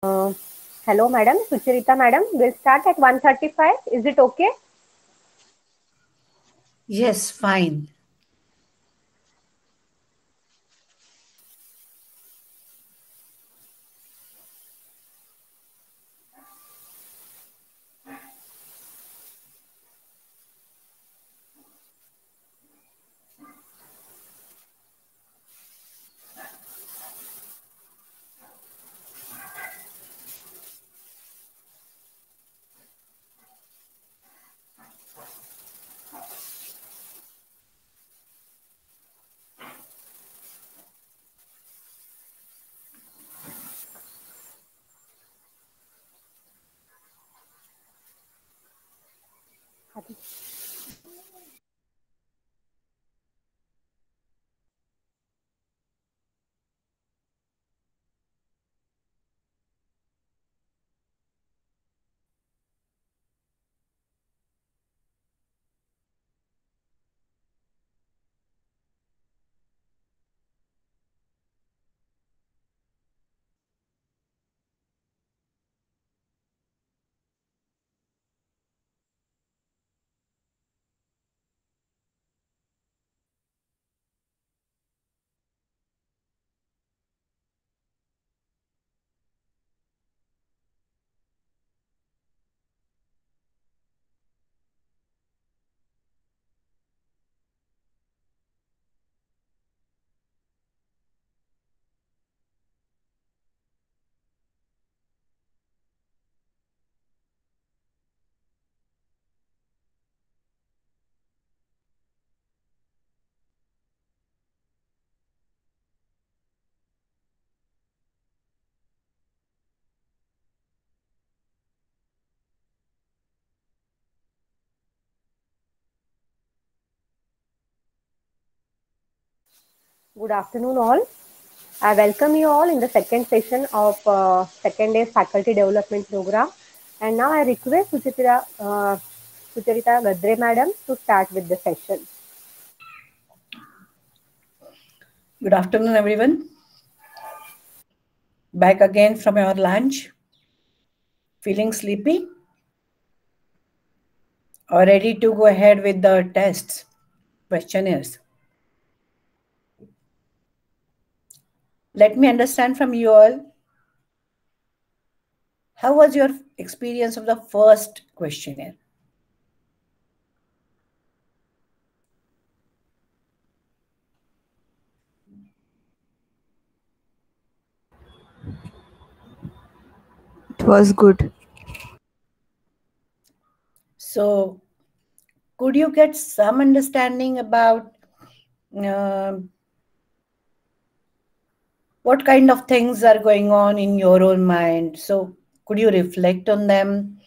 Hello, madam. Sucharita, madam. We'll start at 1:35. Is it okay? Yes, fine. Good afternoon, all. I welcome you all in the second session of second day faculty development program. And now I request Sucharita Gadre, madam, to start with the session. Good afternoon, everyone. Back again from your lunch. Feeling sleepy? Or ready to go ahead with the tests, questionnaires? Let me understand from you all. How was your experience of the first questionnaire? It was good. So, could you get some understanding about what kind of things are going on in your own mind? So, could you reflect on them?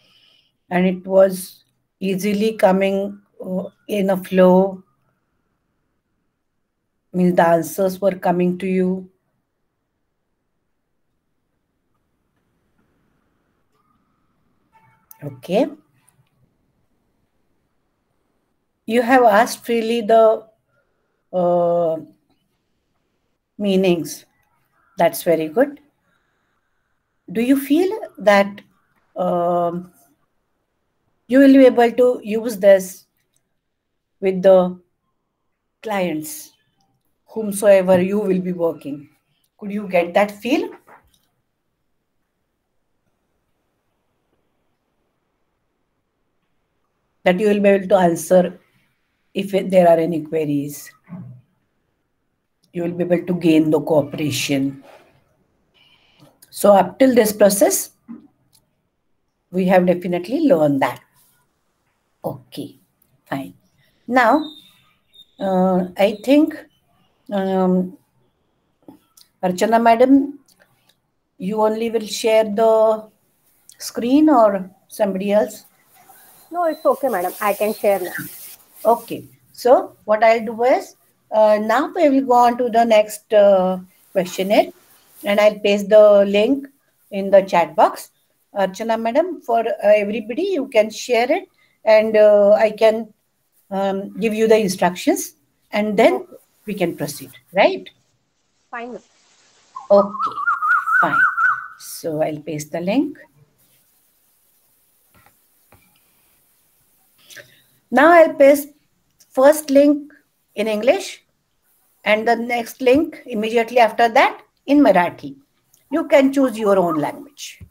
And it was easily coming in a flow, means the answers were coming to you. Okay. You have asked freely the meanings. That's very good. Do you feel that you will be able to use this with the clients, whomsoever you will be working? Could you get that feel? That you will be able to answer if there are any queries. You will be able to gain the cooperation. So up till this process, we have definitely learned that. Okay, fine. Now, I think, Archana madam, you only will share the screen or somebody else? No, it's okay, madam. I can share now. Okay. So what I'll do is, now we will go on to the next questionnaire, and I'll paste the link in the chat box. Archana madam, for everybody, you can share it, and I can give you the instructions, and then Okay. we can proceed, right? Fine. Okay, fine. So I'll paste the link. Now I'll paste first link in English and the next link immediately after that in Marathi. You can choose your own language.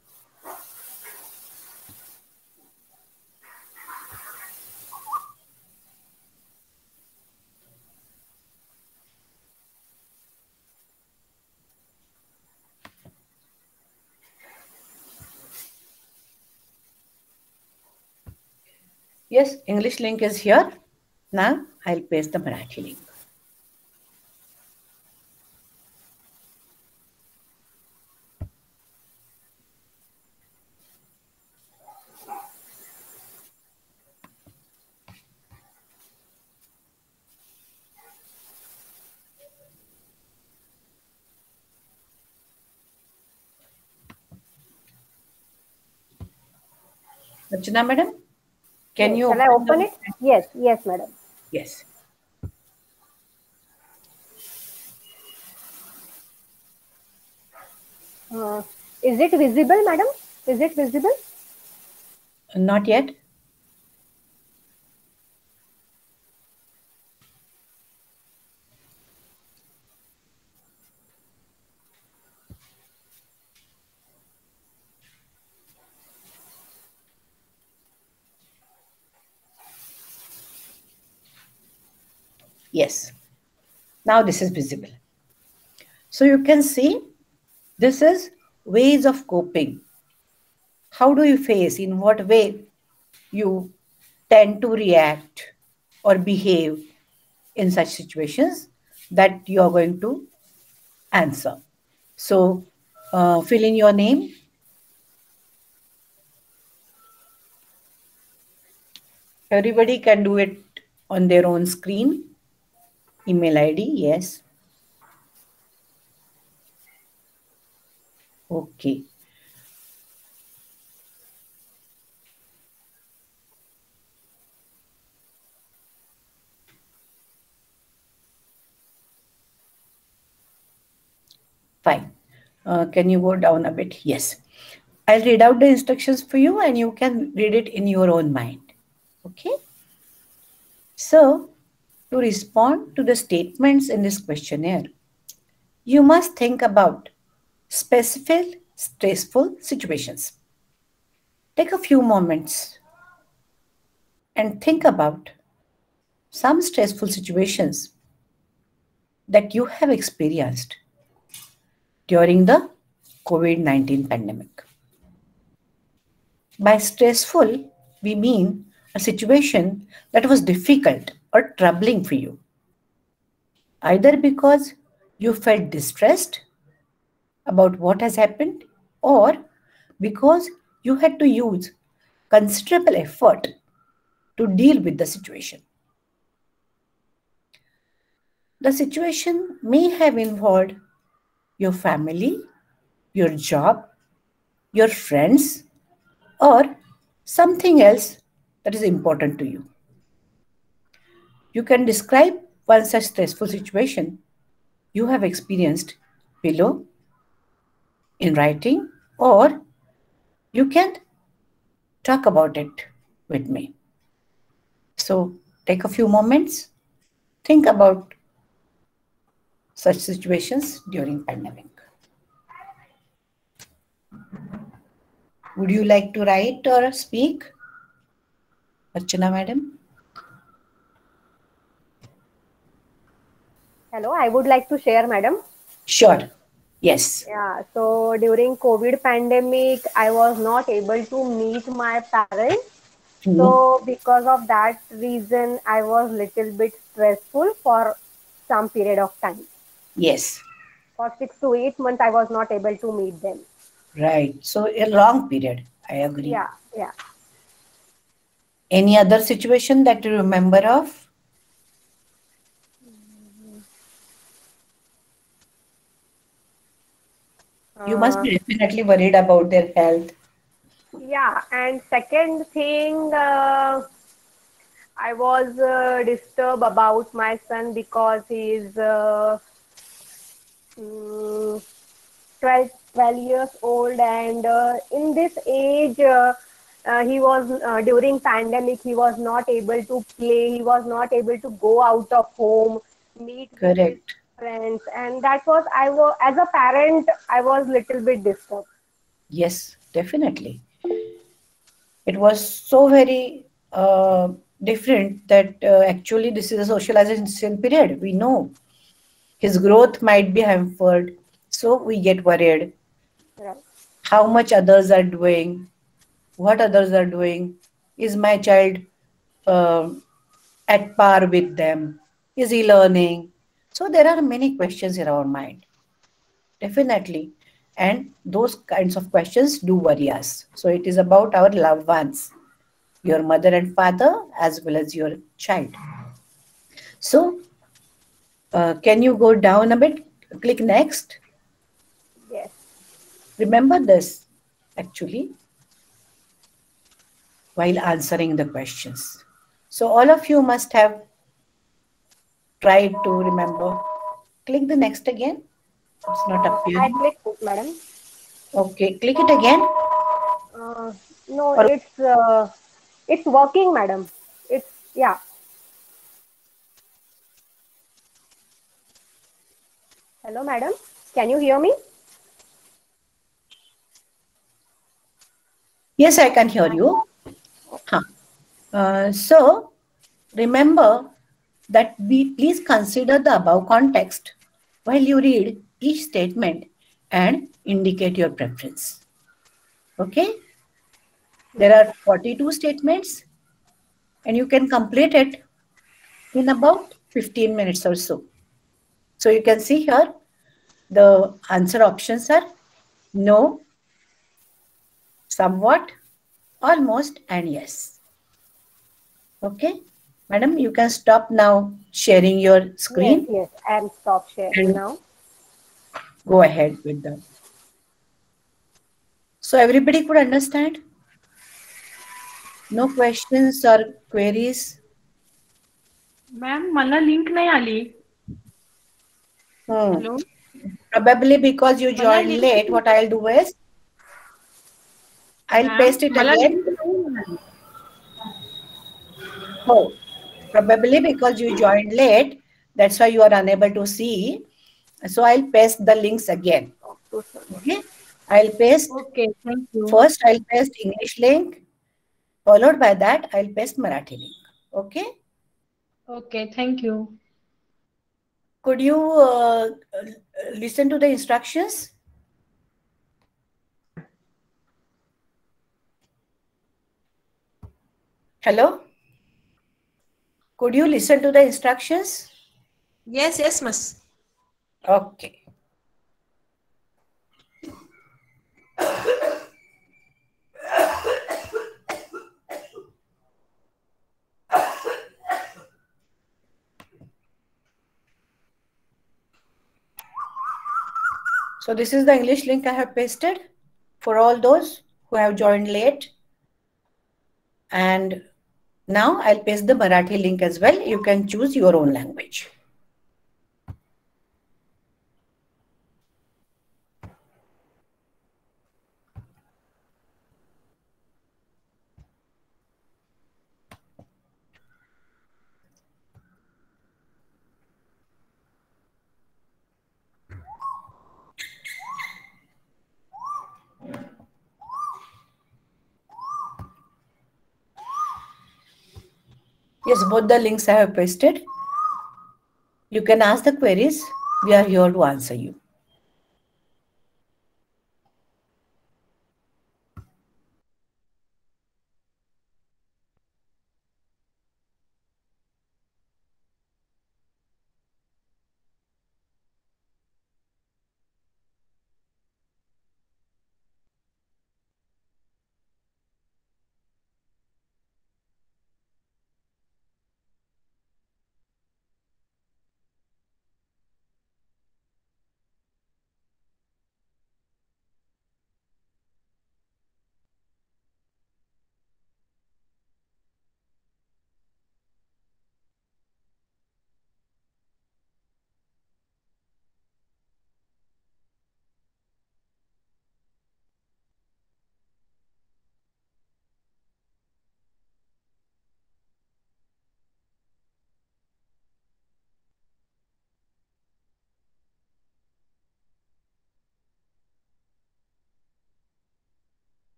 Yes, English link is here. Now I'll paste the Marathi link. Archana madam, can you Shall I open it? Yes, yes, madam. Yes. Is it visible, madam? Is it visible? Not yet. Yes. Now this is visible. So you can see this is ways of coping. How do you face, in what way you tend to react or behave in such situations that you are going to answer. So fill in your name. Everybody can do it on their own screen. Email ID, yes. Okay. Fine. Can you go down a bit? Yes. I'll read out the instructions for you and you can read it in your own mind. Okay. So, to respond to the statements in this questionnaire, you must think about specific stressful situations. Take a few moments and think about some stressful situations that you have experienced during the COVID-19 pandemic. By stressful, we mean a situation that was difficult or troubling for you, either because you felt distressed about what has happened or because you had to use considerable effort to deal with the situation. The situation may have involved your family, your job, your friends, or something else that is important to you. You can describe one such stressful situation you have experienced below in writing, or you can talk about it with me. So take a few moments, think about such situations during pandemic. Would you like to write or speak? Archana madam? Hello, I would like to share, madam. Sure. Yes. Yeah, so during COVID pandemic, I was not able to meet my parents. So because of that reason, I was little bit stressful for some period of time. Yes. For 6 to 8 months, I was not able to meet them. Right. So a long period. I agree. Yeah, yeah. Any other situation that you remember of? You must be definitely worried about their health. Yeah, and second thing, I was disturbed about my son because he is 12th 12 years old, and in this age, he was during pandemic. He was not able to play. He was not able to go out of home, meet with his Correct. friends, and that was I was as a parent, I was little bit disturbed. Yes, definitely. It was so very different that actually this is a socialization period. We know his growth might be hampered, so we get worried. Right. How much others are doing, what others are doing. Is my child um at par with them? Is he learning? So there are many questions in our mind, definitely. And those kinds of questions do worry us. So it is about our loved ones, your mother and father, as well as your child. So can you go down a bit? Click next. Yes. Remember this actually while answering the questions. So all of you must have tried to remember. Click the next again. It's not I appearing. clicked it, madam. Okay, click it again. Uh, no, Or it's working, madam. It's yeah. Hello, madam. Can you hear me? yes, I can hear you. Huh. So remember that we please consider the above context while you read each statement and indicate your preference. Okay, there are 42 statements and you can complete it in about 15 minutes or so. So you can see here the answer options are no, somewhat, almost, and yes. Okay, madam, you can stop now sharing your Yes, screen yes. I'm stop sharing and now. go ahead with them. So everybody could understand? No questions or queries? Ma'am मला link नाही आली. Hmm. Hello, Probably because you मला joined link late, what I'll do is, I'll ma'am paste it मला again. Link नाही मिळाली. Oh, probably because you joined late, that's why you are unable to see. So I'll paste the links again. Okay, I'll paste, okay, thank you. first I'll paste English link, followed by that I'll paste Marathi link. Okay, okay, thank you. could you listen to the instructions? Hello? Could you listen to the instructions? Yes, yes, miss. Okay. So this is the English link I have pasted for all those who have joined late. And now I'll paste the Marathi link as well. You can choose your own language. Yes, both the links I have pasted. You can ask the queries. We are here to answer you.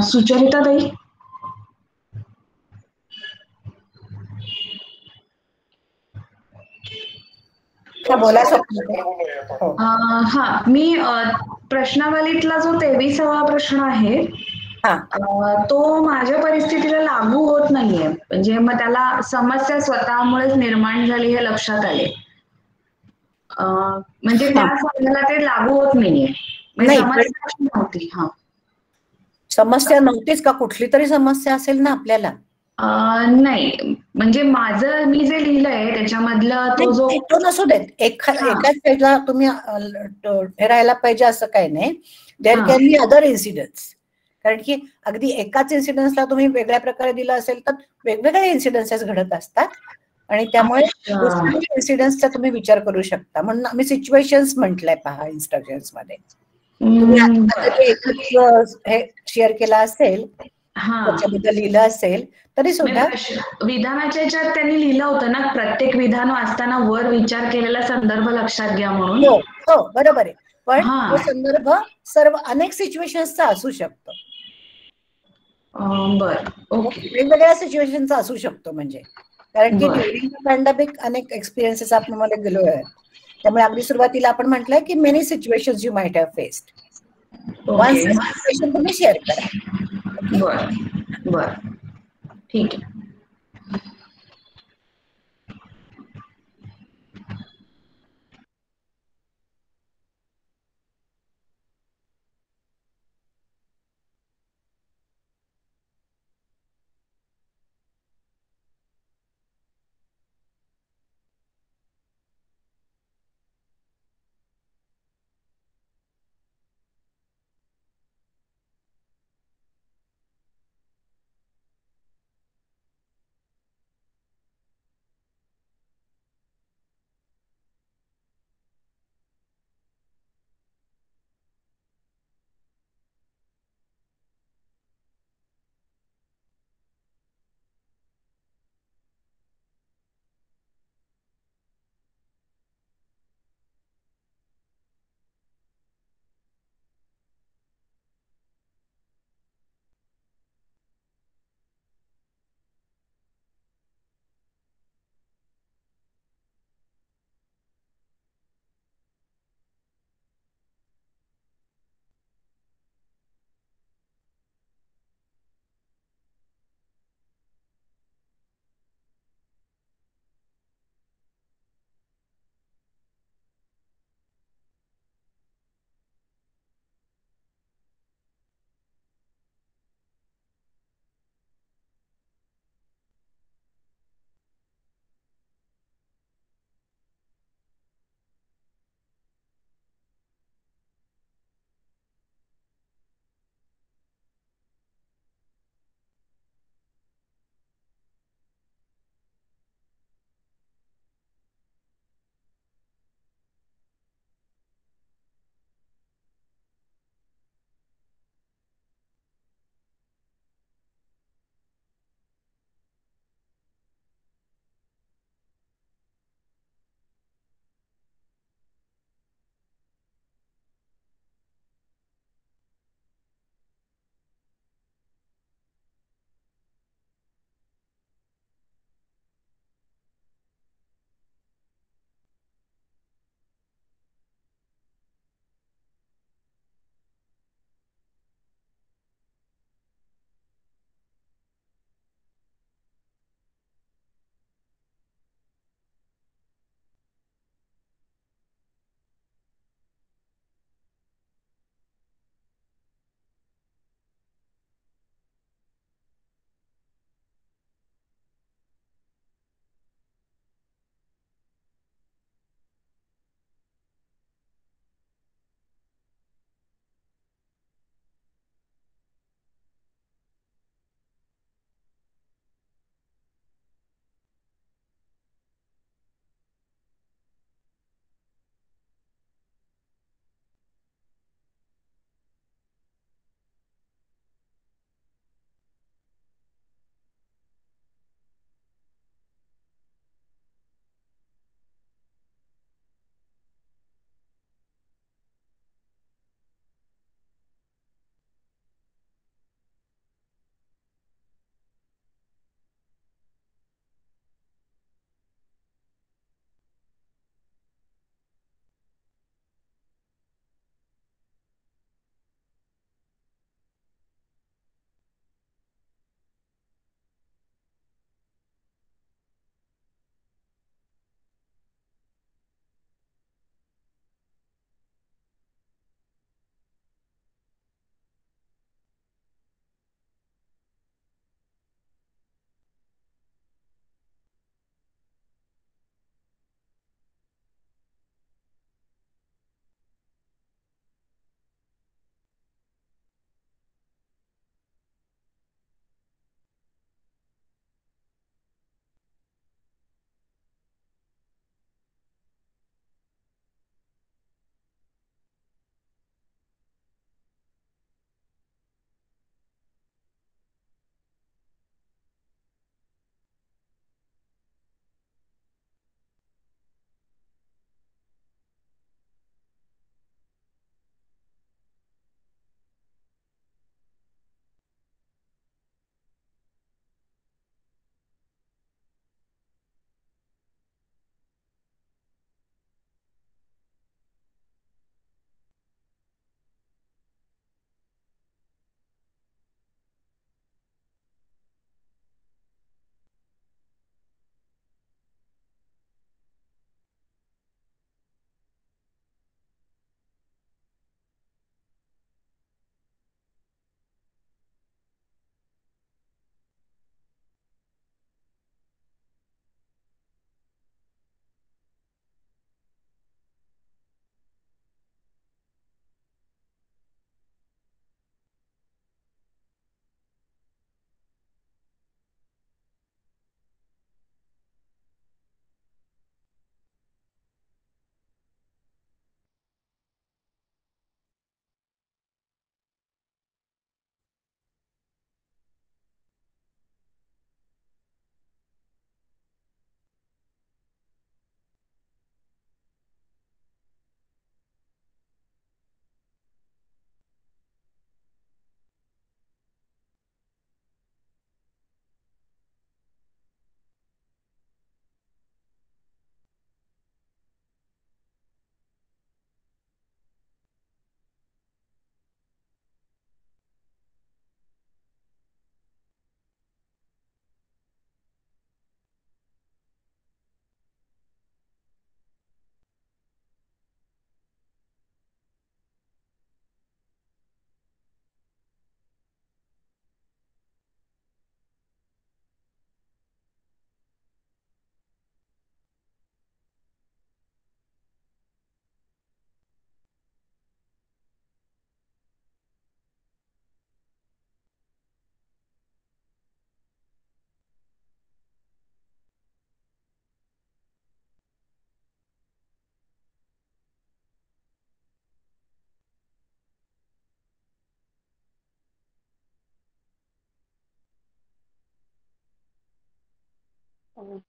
Sucharita ताई. बोला स्वप्न. हो. हा मी प्रश्नावलीतला जो 23वा प्रश्न आहे तो माझ्या परिस्थितीला लागू होत नाहीये. म्हणजे मग त्याला समस्या स्वतःमुळेच निर्माण झाली हे लक्षात आले. म्हणजे त्या समस्याला ते लागू होत नाहीये. म्हणजे समस्या नव्हती. हा, समस्या नव्हतीच का? कुठली तरी समस्या असेल ना आपल्याला. नाही, म्हणजे माझं मी जे लिहिलंय त्याच्यामधलं तो जो तो नसू देत. एकाच पेजला तुम्ही हे राहायला पाहिजे असं काही नाही. There can be other incidents. कारण की अगदी एकाच इन्सिडेन्सला तुम्ही वेगळ्या प्रकारे दिलं असेल तर वेगवेगळे इन्सिडेन्सेस घडत असतात आणि त्यामुळे दुसऱ्या इन्सिडेंट्सचा तुम्ही विचार करू शकता. म्हणून आम्ही सिच्युएशन्स म्हटलंय पहा इन्स्ट्रक्शन्स मध्ये. तुम्ही एकच हे शेअर केला असेल, त्याच्याबद्दल लिहिलं असेल तरी सुद्धा विधानाच्या ह्याच्यात त्यांनी लिहिलं होतं ना, प्रत्येक विधान वाचताना वर विचार केलेला संदर्भ लक्षात घ्या म्हणून. हो हो, बरोबर आहे. पण तो संदर्भ सर्व अनेक सिच्युएशन्सचा असू शकतो. बरं, ओके. वेगवेगळ्या सिच्युएशनचा असू शकतो. म्हणजे कारण की ड्युरिंग द पॅन्डेमिक अनेक एक्सपिरियन्सेस आपण मध्ये गेलो आहे. त्यामुळे अगदी सुरुवातीला आपण म्हटलंय की many situations you might have faced. One situation तुम्ही शेअर करा. बरं बरं, ठीक आहे.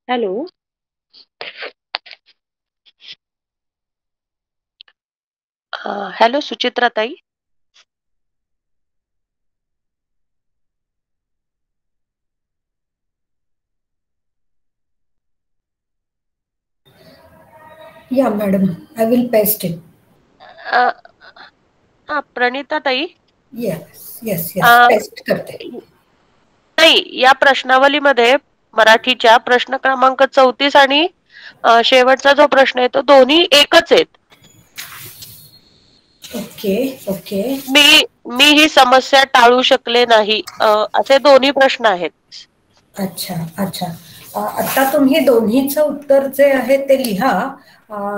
हॅलो. हॅलो सुचित्रा ताई. Yeah, madam. I will paste it. Pranita ताई. Yes. Paste करते. नाही, या प्रश्नावलीमध्ये मराठीच्या प्रश्न क्रमांक 34 आणि शेवटचा जो प्रश्न आहे तो दोन्ही एकच आहेत. ओके. मी ही समस्या टाळू शकले नाही असे दोन्ही प्रश्न आहेत. अच्छा. आता तुम्ही दोन्हीचं उत्तर जे आहे ते लिहा.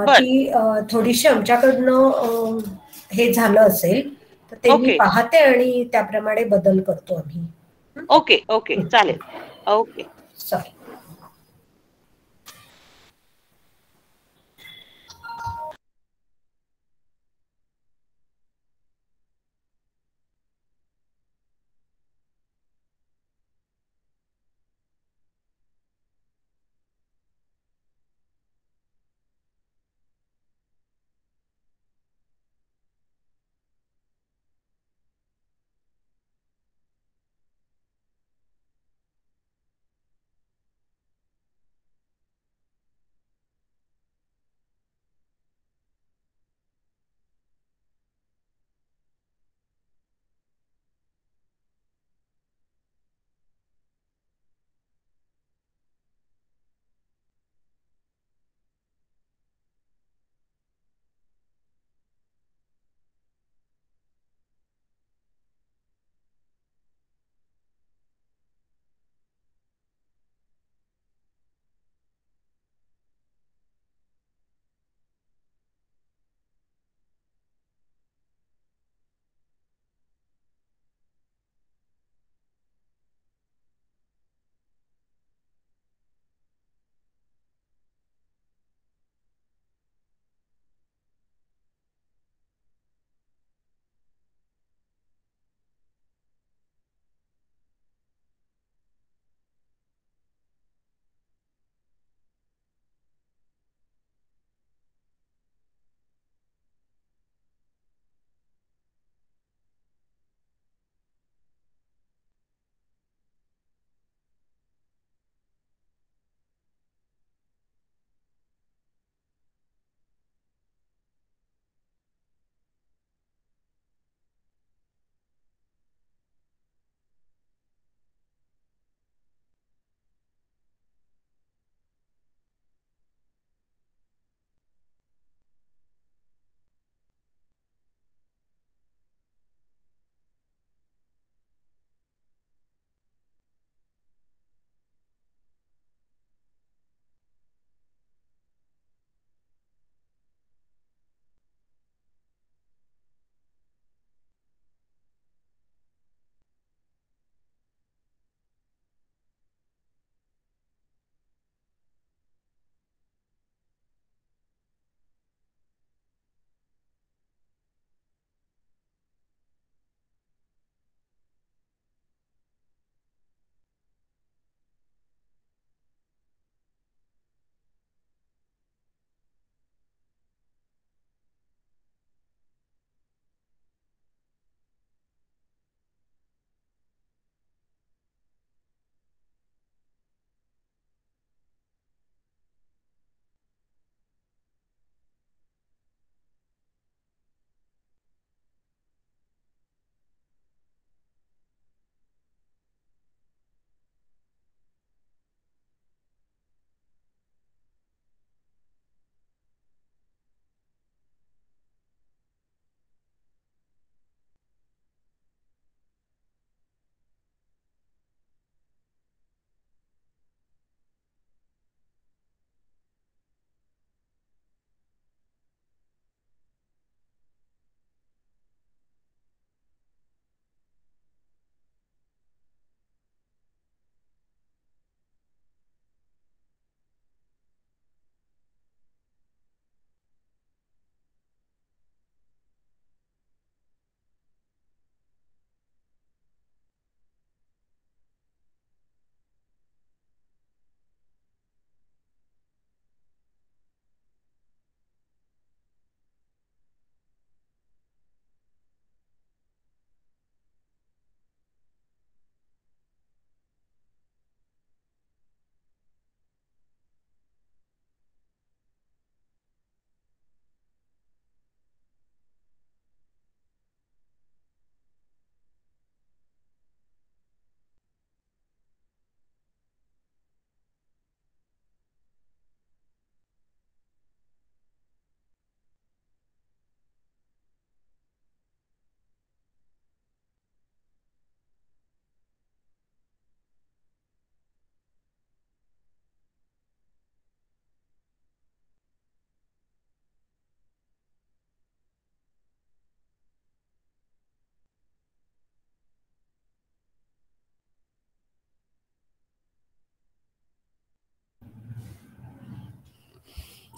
ती थोडीशी आमच्याकडनं हे झालं असेल तर ते मी पाहते आणि त्याप्रमाणे बदल करतो आम्ही. ओके चालेल. Okay. Sorry.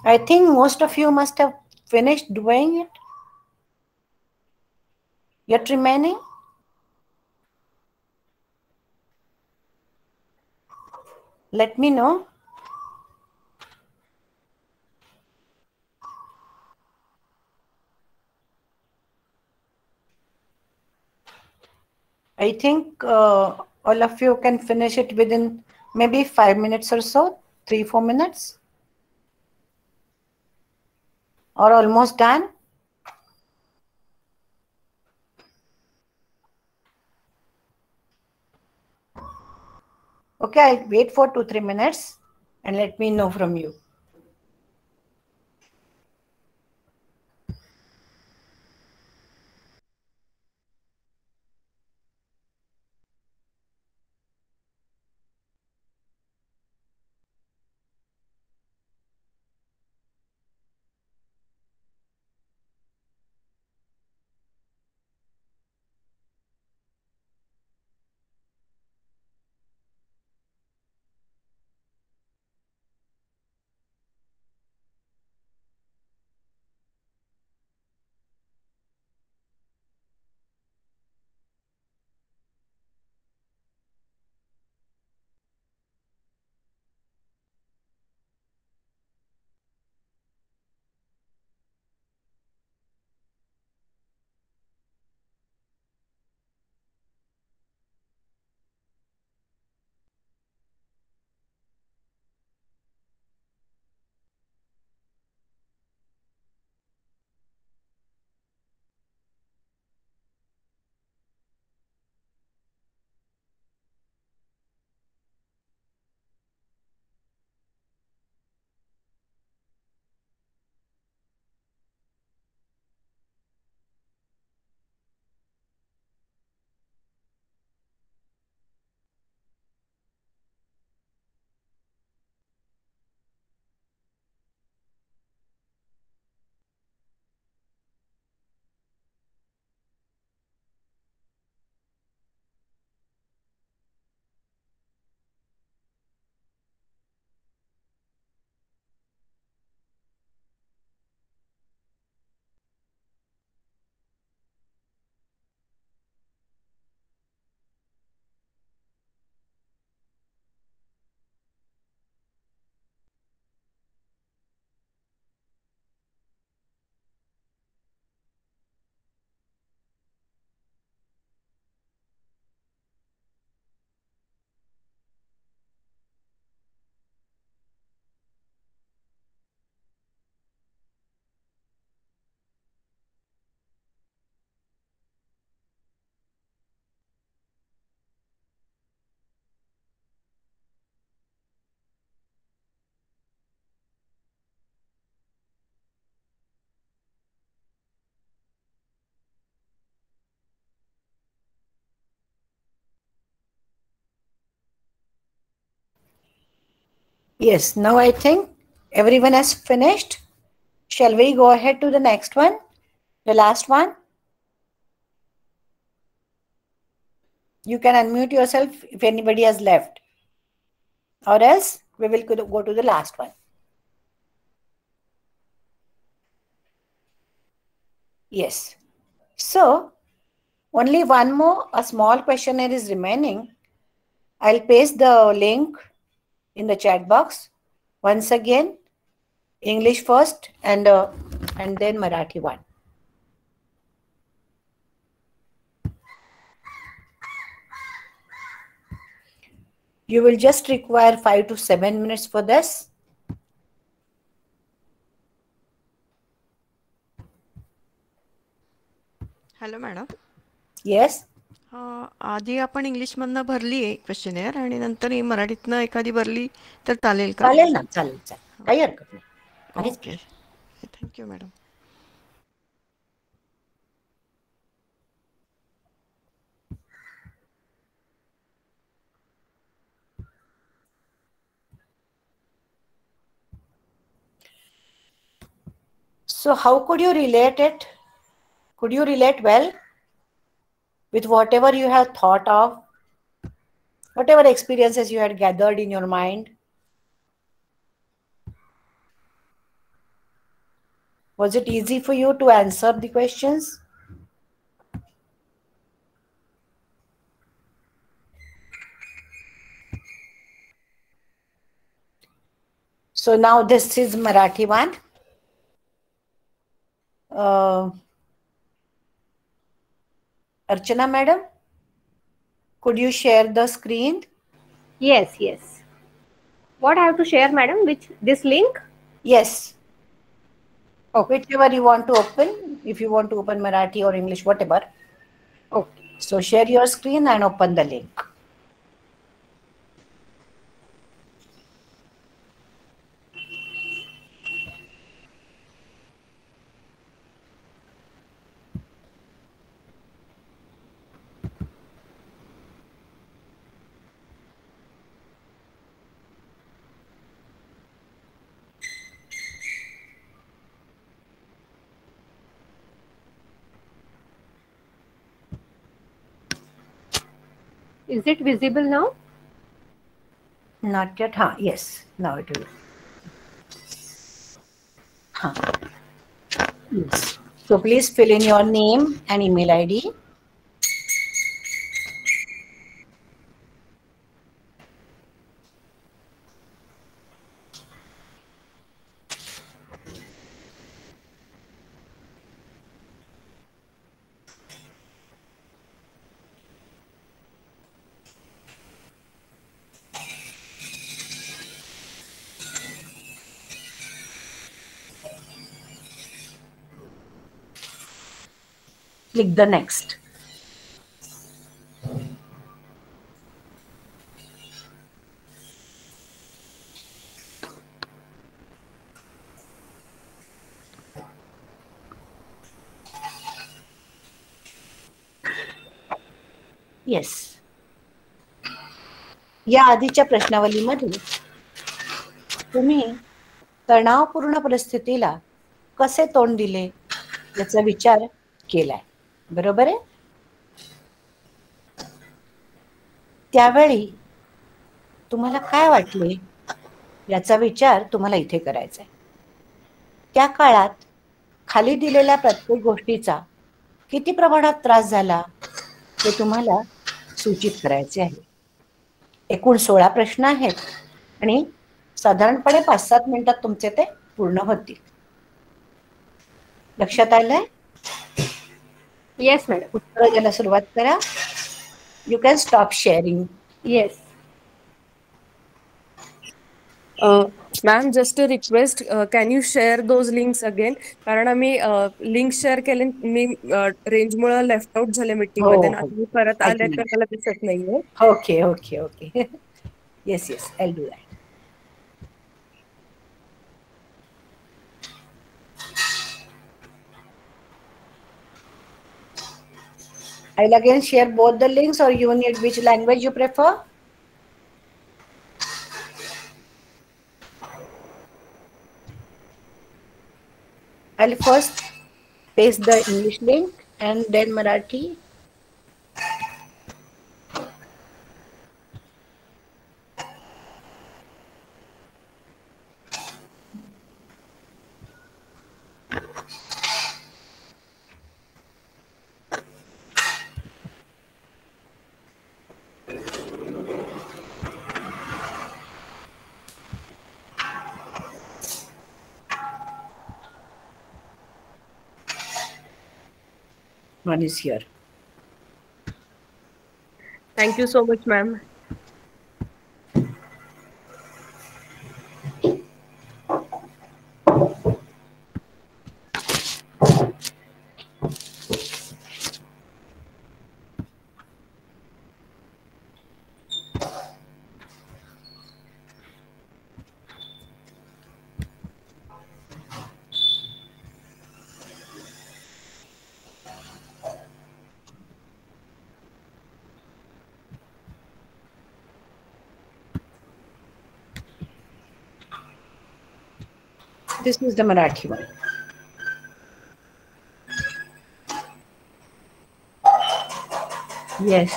I think most of you must have finished doing it. Yet remaining? Let me know. I think all of you can finish it within maybe 5 minutes or so, 3-4 minutes, or almost done. Okay, I'll wait for 2-3 minutes and let me know from you. Yes, now I think everyone has finished. Shall we go ahead to the next one? The last one? You can unmute yourself if anybody has left. Or else we will go to the last one. Yes. So, only one more, a small questionnaire is remaining. I'll paste the link in the chat box. Once again, English first and then Marathi one. You will just require 5 to 7 minutes for this. Hello madam. Yes. आधी आपण इंग्लिशमधनं भरली आहे questionnaire आणि नंतर मराठीतनं एखादी भरली तर चालेल का? चालेल ना, चालेल चालेल, काही हरकत नाही. Okay, thank you madam. So how could you relate it? Could you relate well with whatever you have thought of, whatever experiences you had gathered in your mind? Was it easy for you to answer the questions? So now this is Marathi one. Archana madam, could you share the screen? Yes, yes. What I have to share, madam? This link? Yes. Okay. Whichever you want to open, if you want to open Marathi or English, whatever. Okay. So share your screen and open the link. Is it visible now? Not yet. Yes, now it will. Yes. So please fill in your name and email ID. Click the next. Yes. या आधीच्या प्रश्नावलीमध्ये तुम्ही तणावपूर्ण परिस्थितीला कसे तोंड दिले याचा विचार केलाय, बरोबर आहे? त्यावेळी तुम्हाला काय वाटले याचा विचार तुम्हाला इथे करायचा आहे. त्या काळात खाली दिलेल्या प्रत्येक गोष्टीचा किती प्रमाणात त्रास झाला ते तुम्हाला सूचित करायचे आहे. एकूण 16 प्रश्न आहेत आणि साधारणपणे 5-7 मिनिटात तुमचे ते पूर्ण होतील. लक्षात आलंय? Yes madam. उत्तर द्यायला सुरुवात करा. You can stop sharing. Yes. Ma'am, just a request, can you share those links again? कारण आम्ही लिंक शेअर केले, मी रेंजमुळे लेफ्ट आउट झाले मीटिंग मध्ये. आता परत आले तर मला दिसत नाहीये. Okay okay okay. Yes yes, I will do that. I'll again share both the links, or you need which language you prefer? I'll first paste the English link and then Marathi. One is here. Thank you so much, ma'am. This is the Marathi one. Yes.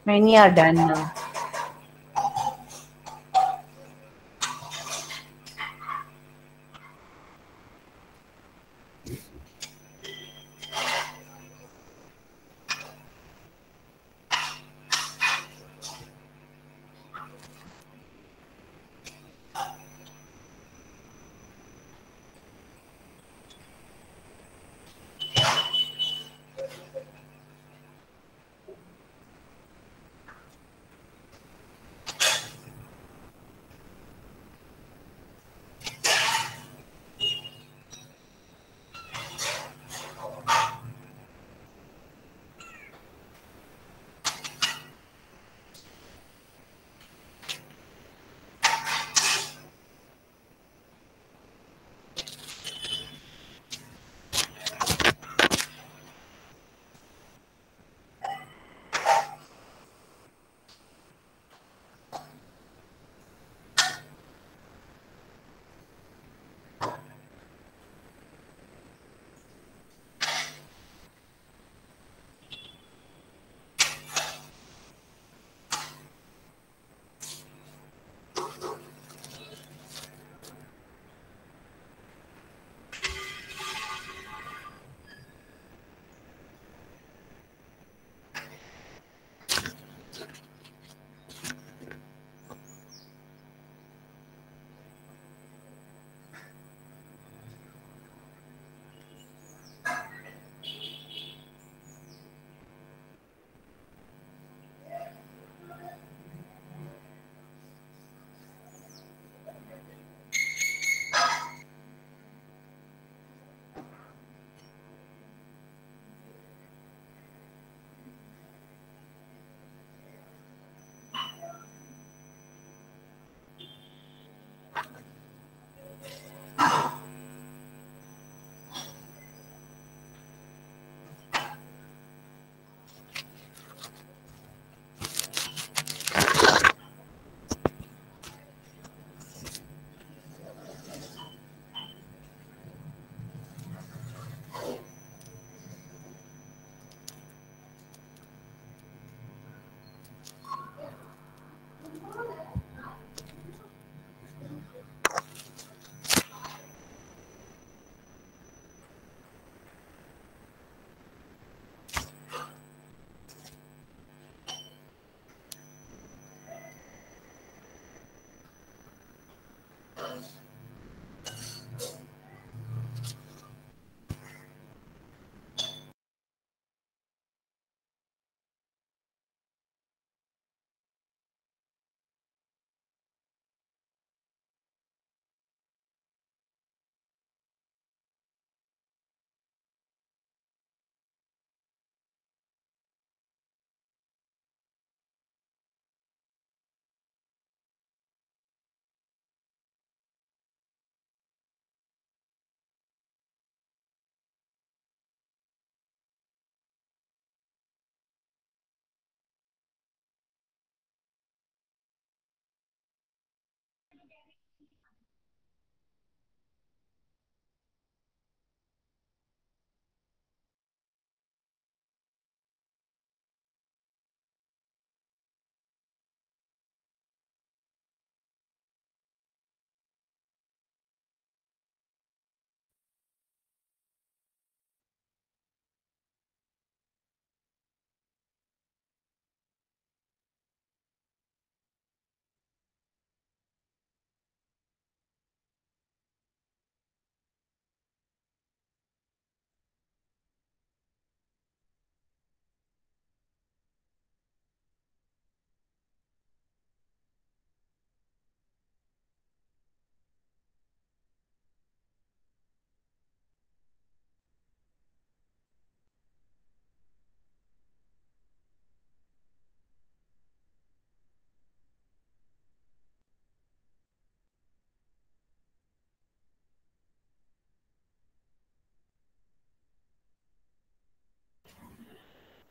Many are done now.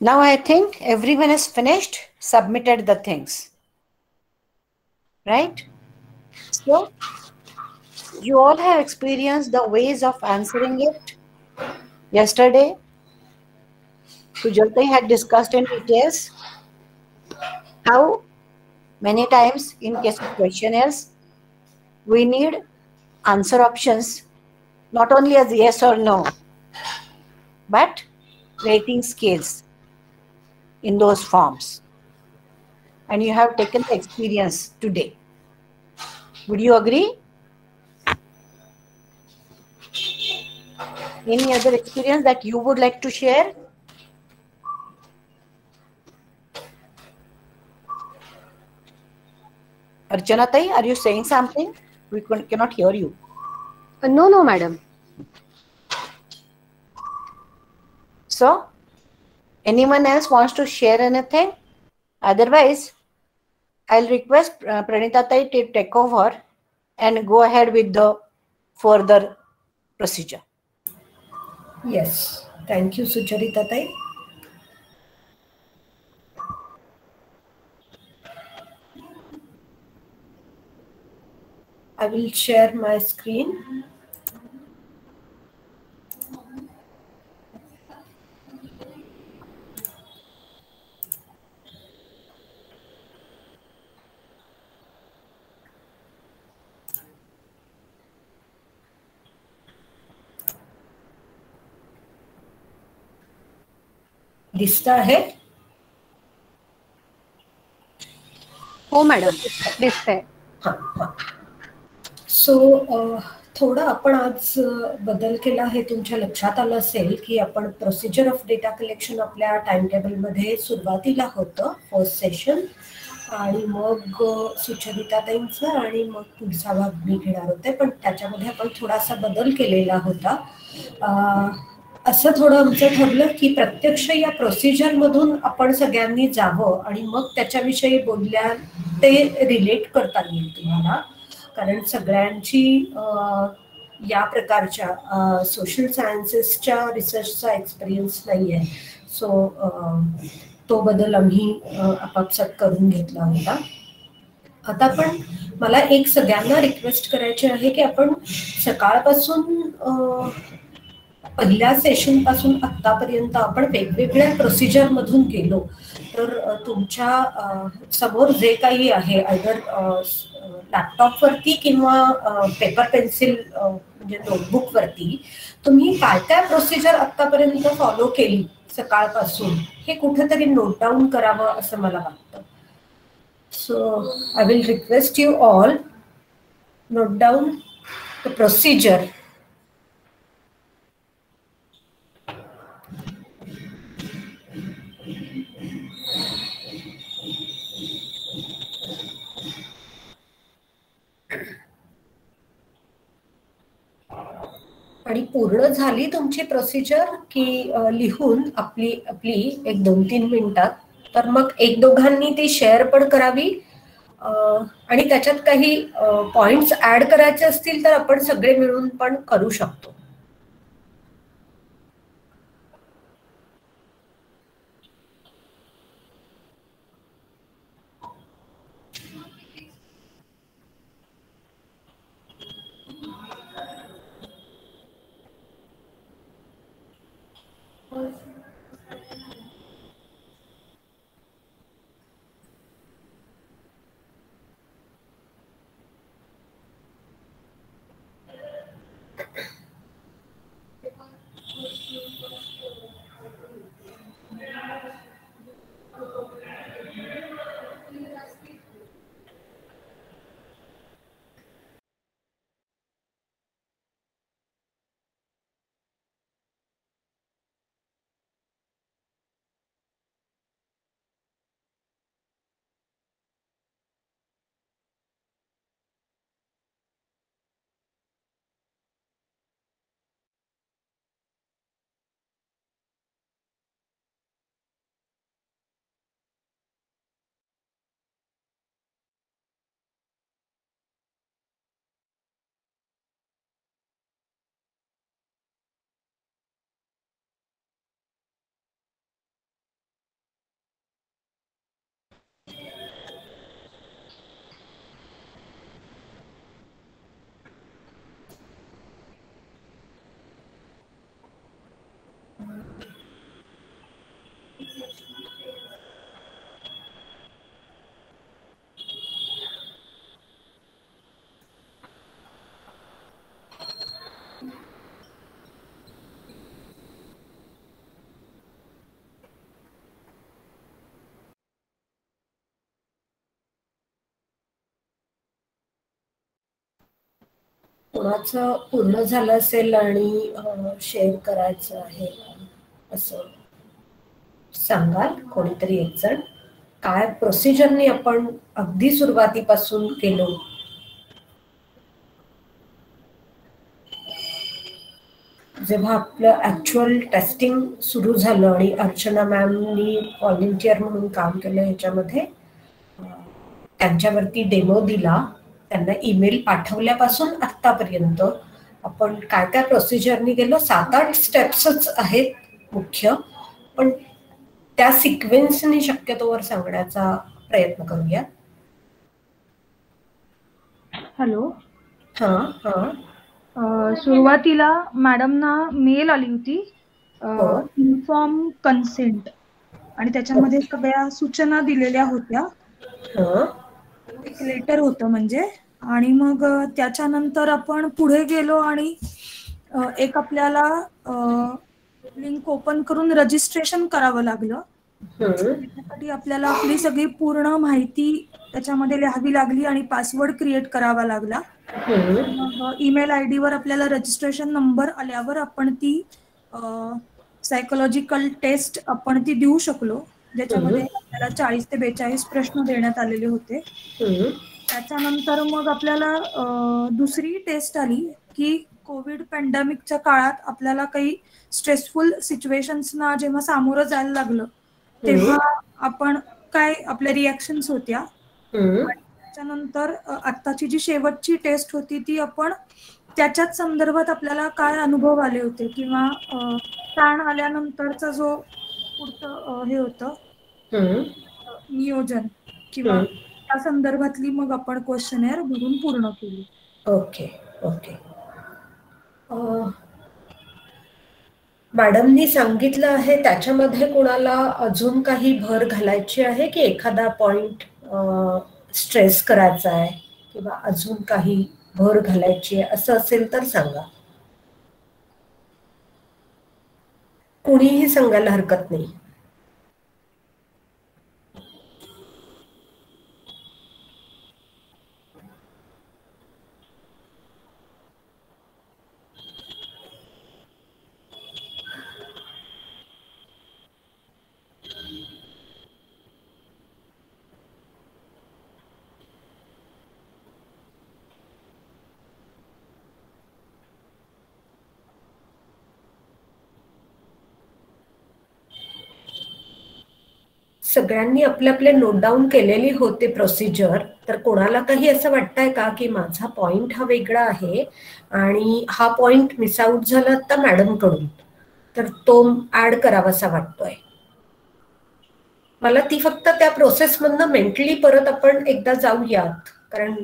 Now I think everyone has finished, submitted the things. Right? So, you all have experienced the ways of answering it. Yesterday, Sujaltai had discussed in details how many times in case of questionnaires, we need answer options, not only as yes or no, but rating scales in those forms. And you have taken the experience today. Would you agree? Any other experience that you would like to share? Archana Tai, are you saying something? We cannot hear you. No, madam. So, anyone else wants to share anything? Otherwise, I'll request Pranita Tai to take over and go ahead with the further procedure. Yes, thank you, Sucharita Tai. I will share my screen. दिसता है? हो madam, दिसतंय. So थोडा आपण आज बदल केला हे तुमच्या लक्षात आलं असेल की आपण प्रोसिजर ऑफ डेटा कलेक्शन आपल्या टाइम टेबलमध्ये सुरुवातीला होतं फर्स्ट सेशन, आणि मग सुचरिताताईंचं आणि मग पुढचा भाग मी घेणार होते, पण त्याच्यामध्ये आपण थोडासा बदल केलेला होता. असं थोडं आमचं ठरलं की प्रत्यक्ष या प्रोसिजरमधून आपण सगळ्यांनी जावं आणि मग त्याच्याविषयी बोलल्या ते रिलेट करता येईल तुम्हाला, कारण सगळ्यांची या प्रकारच्या सोशल सायन्सेसच्या रिसर्चचा एक्सपिरियन्स नाही आहे. सो तो बदल आम्ही आपापसात करून घेतला होता. आता पण मला एक सगळ्यांना रिक्वेस्ट करायची आहे की आपण सकाळपासून पहिल्या सेशन पासून आतापर्यंत आपण वेगवेगळ्या प्रोसिजर मधून गेलो, तर तुमच्या समोर जे काही आहे आयदर लॅपटॉप वरती किंवा पेपर पेन्सिल म्हणजे नोटबुक वरती तुम्ही काय काय प्रोसिजर आतापर्यंत फॉलो केली सकाळपासून हे कुठेतरी नोट डाऊन करावं असं मला वाटतं. So I will request you all note down the procedure. आणि पूर्ण झाली तुमची प्रोसिजर की लिहून आपली एक 2-3 मिनिटात, तर मग एक दोघांनी ती शेअर पण करावी, आणि त्याच्यात काही पॉइंट्स ऍड करायचे असतील तर आपण सगळे मिळून पण करू शकतो. कोणाचं पूर्ण झालं असेल आणि शेअर करायचं आहे असं सांगाल कोणीतरी एक जण? काय प्रोसिजरनी आपण अगदी सुरुवातीपासून केलो? जेव्हा आपलं ऍक्च्युअल टेस्टिंग सुरू झालं आणि अर्चना मॅमनी व्हॉलेंटियर म्हणून काम केलं, ह्याच्यामध्ये त्यांच्यावरती डेमो दिला, त्यांना ईमेल पाठवल्यापासून आतापर्यंत आपण काय काय प्रोसिजरनी गेलो. 7-8 स्टेप्सच आहेत मुख्य, पण त्या सिक्वेन्सनी शक्यतोवर सांगण्याचा प्रयत्न करूया. हॅलो. सुरुवातीला मॅडमना मेल आली होती इन्फॉर्म कन्सेंट, आणि त्याच्यामध्ये सगळ्या सूचना दिलेल्या होत्या. एक लेटर होतं म्हणजे, आणि मग त्याच्यानंतर आपण पुढे गेलो आणि एक आपल्याला लिंक ओपन करून रजिस्ट्रेशन करावं लागलं. त्यासाठी आपल्याला आपली सगळी पूर्ण माहिती त्याच्यामध्ये लिहावी लागली आणि पासवर्ड क्रिएट करावा लागला. ईमेल ID वर आपल्याला रजिस्ट्रेशन नंबर आल्यावर आपण ती सायकोलॉजिकल टेस्ट आपण ती देऊ शकलो, ज्याच्यामध्ये आपल्याला 40 ते 42 प्रश्न देण्यात आलेले होते. त्याच्यानंतर मग आपल्याला दुसरी टेस्ट आली की कोविड पॅन्डेमिकच्या काळात आपल्याला काही स्ट्रेसफुल सिच्युएशन्सना जेव्हा सामोरं जायला लागलं तेव्हा आपण काय आपल्या रिॲक्शन्स होत्या. त्याच्यानंतर आत्ताची जी शेवटची टेस्ट होती ती आपण त्याच्याच संदर्भात आपल्याला काय अनुभव आले होते किंवा ताण आल्यानंतरचा जो पुढचं हे होतं नियोजन किंवा त्या संदर्भातली मग आपण क्वेश्चनेअर भरून पूर्ण केली. ओके. मॅडमनी सांगितलं आहे त्याच्यामध्ये कोणाला अजून काही भर घालायची आहे की एखादा पॉइंट स्ट्रेस करायचा आहे किंवा अजून काही भर घालायची आहे असं असेल तर सांगा. कोणीही सांगायला हरकत नाही. सगळ्यांनी आपले आपले नोट डाऊन केलेली होते प्रोसिजर. तर कोणाला काही असं वाटतंय का की माझा पॉइंट हा वेगळा आहे आणि हा पॉइंट मिस आउट झाला आता मॅडम कडून, तर तो ऍड करावासा वाटतोय? मला ती फक्त त्या प्रोसेसमधनं मेंटली परत आपण एकदा जाऊयात, कारण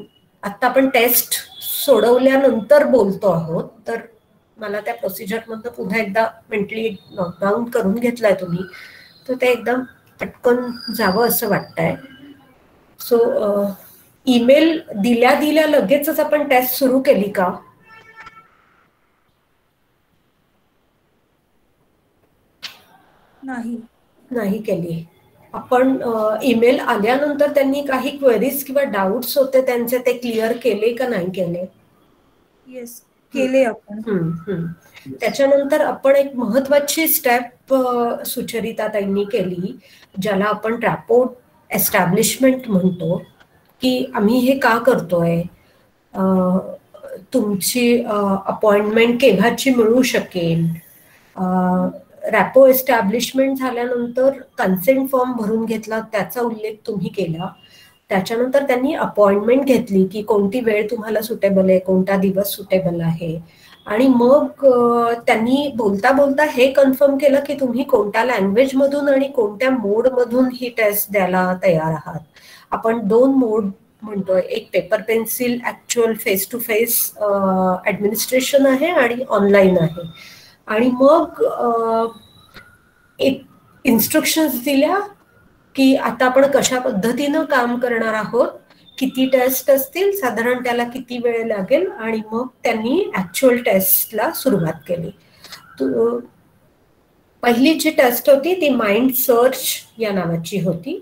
आता आपण टेस्ट सोडवल्यानंतर बोलतो आहोत, तर मला त्या प्रोसिजरमधनं पुन्हा एकदा मेंटली नोट डाऊन करून घेतलाय तुम्ही, तर ते एकदम पटकन जावं असं वाटतंय. सो ईमेल दिल्या लगेचच आपण टेस्ट सुरू केली का? नाही केली. आपण ईमेल आल्यानंतर त्यांनी काही क्वेरीज किंवा डाऊट्स होते त्यांचे ते क्लिअर केले का नाही केले? येस, केले आपण. त्याच्यानंतर आपण एक महत्वाची स्टेप सुचरिता ताईंनी केली, ज्याला आपण रॅपोर्ट एस्टॅब्लिशमेंट म्हणतो, की आम्ही हे का करतोय, तुमची अपॉइंटमेंट केव्हाची मिळू शकेल. रॅपो एस्टॅब्लिशमेंट झाल्यानंतर कन्सेंट फॉर्म भरून घेतला, त्याचा उल्लेख तुम्ही केला. त्याच्यानंतर त्यांनी अपॉइंटमेंट घेतली की कोणती वेळ तुम्हाला सुटेबल आहे, कोणता दिवस सुटेबल आहे, आणि मग त्यांनी बोलता बोलता हे कन्फर्म केलं की तुम्ही कोणत्या लँग्वेज मधून आणि कोणत्या मोड मधून ही टेस्ट द्यायला तयार आहात. आपण 2 मोड म्हणतोय, एक paper pencil actual face to face administration आहे आणि ऑनलाईन आहे. आणि मग एक इन्स्ट्रक्शन्स दिल्या की आता आपण कशा पद्धतीनं काम करणार आहोत, किती टेस्ट असतील, साधारण त्याला किती वेळ लागेल, आणि मग त्यांनी ऍक्च्युअल टेस्टला सुरुवात केली. पहिली जी टेस्ट होती ती माइंड सर्च या नावाची होती.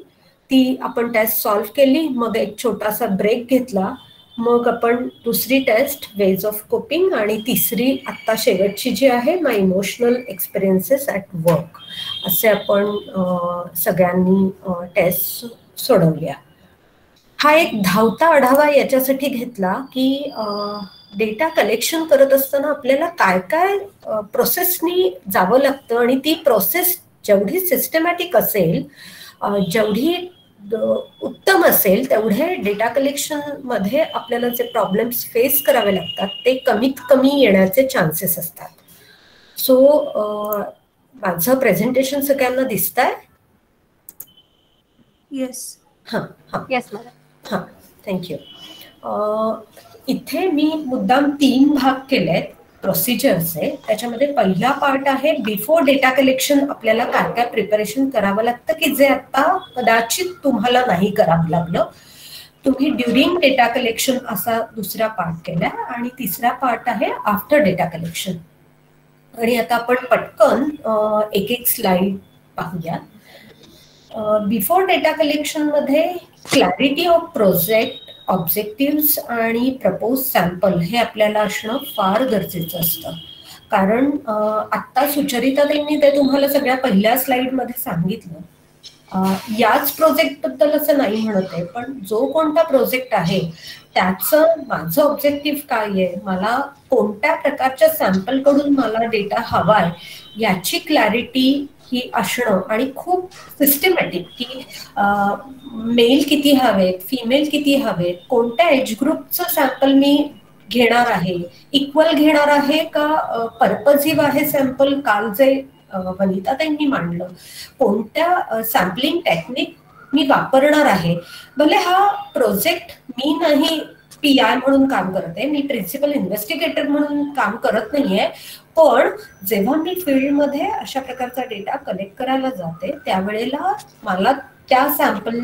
ती आपण टेस्ट सॉल्व्ह केली, मग एक छोटासा ब्रेक घेतला मग आपण दुसरी टेस्ट वेज ऑफ कोपिंग आणि तिसरी आता शेवटची जी आहे माय इमोशनल एक्सपिरियन्सेस ॲट वर्क, असे आपण सगळ्यांनी टेस्ट सोडवल्या. हा एक धावता आढावा याच्यासाठी घेतला की डेटा कलेक्शन करत असताना आपल्याला काय काय प्रोसेसनी जावं लागतं आणि ती प्रोसेस जेवढी सिस्टमॅटिक असेल, जेवढी उत्तम असेल, तेवढे डेटा कलेक्शन मध्ये आपल्याला जे प्रॉब्लेम्स फेस करावे लागतात ते कमीत कमी येण्याचे चान्सेस असतात. सो माझं प्रेझेंटेशन सगळ्यांना दिसतंय? येस. हां हां येस मॅडम. हां, थँक्यू. इथे मी मुद्दाम 3 भाग केलेत प्रोसिजरचे. त्याच्यामध्ये पहिला पार्ट आहे बिफोर डेटा कलेक्शन आपल्याला काय काय प्रिपरेशन करावं लागतं की जे आता कदाचित तुम्हाला नाही करावं लागलं. तुम्ही ड्युरिंग डेटा कलेक्शन असा दुसरा पार्ट केला आणि तिसरा पार्ट आहे आफ्टर डेटा कलेक्शन. आणि आता आपण पटकन एक एक स्लाइड पाहूया. बिफोर डेटा कलेक्शन मध्ये क्लॅरिटी ऑफ प्रोजेक्ट, ऑब्जेक्टिव्स आणि प्रपोज सॅम्पल हे आपल्याला असणं फार गरजेचं असतं. कारण आत्ता सुचरिता त्यांनी ते तुम्हाला सगळ्या पहिल्या स्लाइडमध्ये सांगितलं. याच प्रोजेक्ट बद्दल असं नाही म्हणत आहे, पण जो कोणता प्रोजेक्ट आहे त्याचं माझं ऑब्जेक्टिव्ह काय आहे, मला कोणत्या प्रकारच्या सॅम्पल कडून मला डेटा हवाय याची क्लॅरिटी ही असणं आणि खूप सिस्टमॅटिक की मेल किती हवेत, फिमेल किती हवेत, कोणत्या एज ग्रुपचं सॅम्पल मी घेणार आहे, इक्वल घेणार आहे का पर्पजिव्ह आहे सॅम्पल, काल जे वनिता त्यांनी मांडलं, कोणत्या सॅम्पलिंग टेक्निक मी वापरणार आहे. भले हा प्रोजेक्ट मी नाही PI म्हणून काम करते, मी प्रिन्सिपल इन्व्हेस्टिगेटर म्हणून काम करत नाहीये, पण जेव्हा मी फील्डमध्ये अशा प्रकारचा डेटा कलेक्ट करायला जाते त्यावेळेला मला त्या सॅम्पल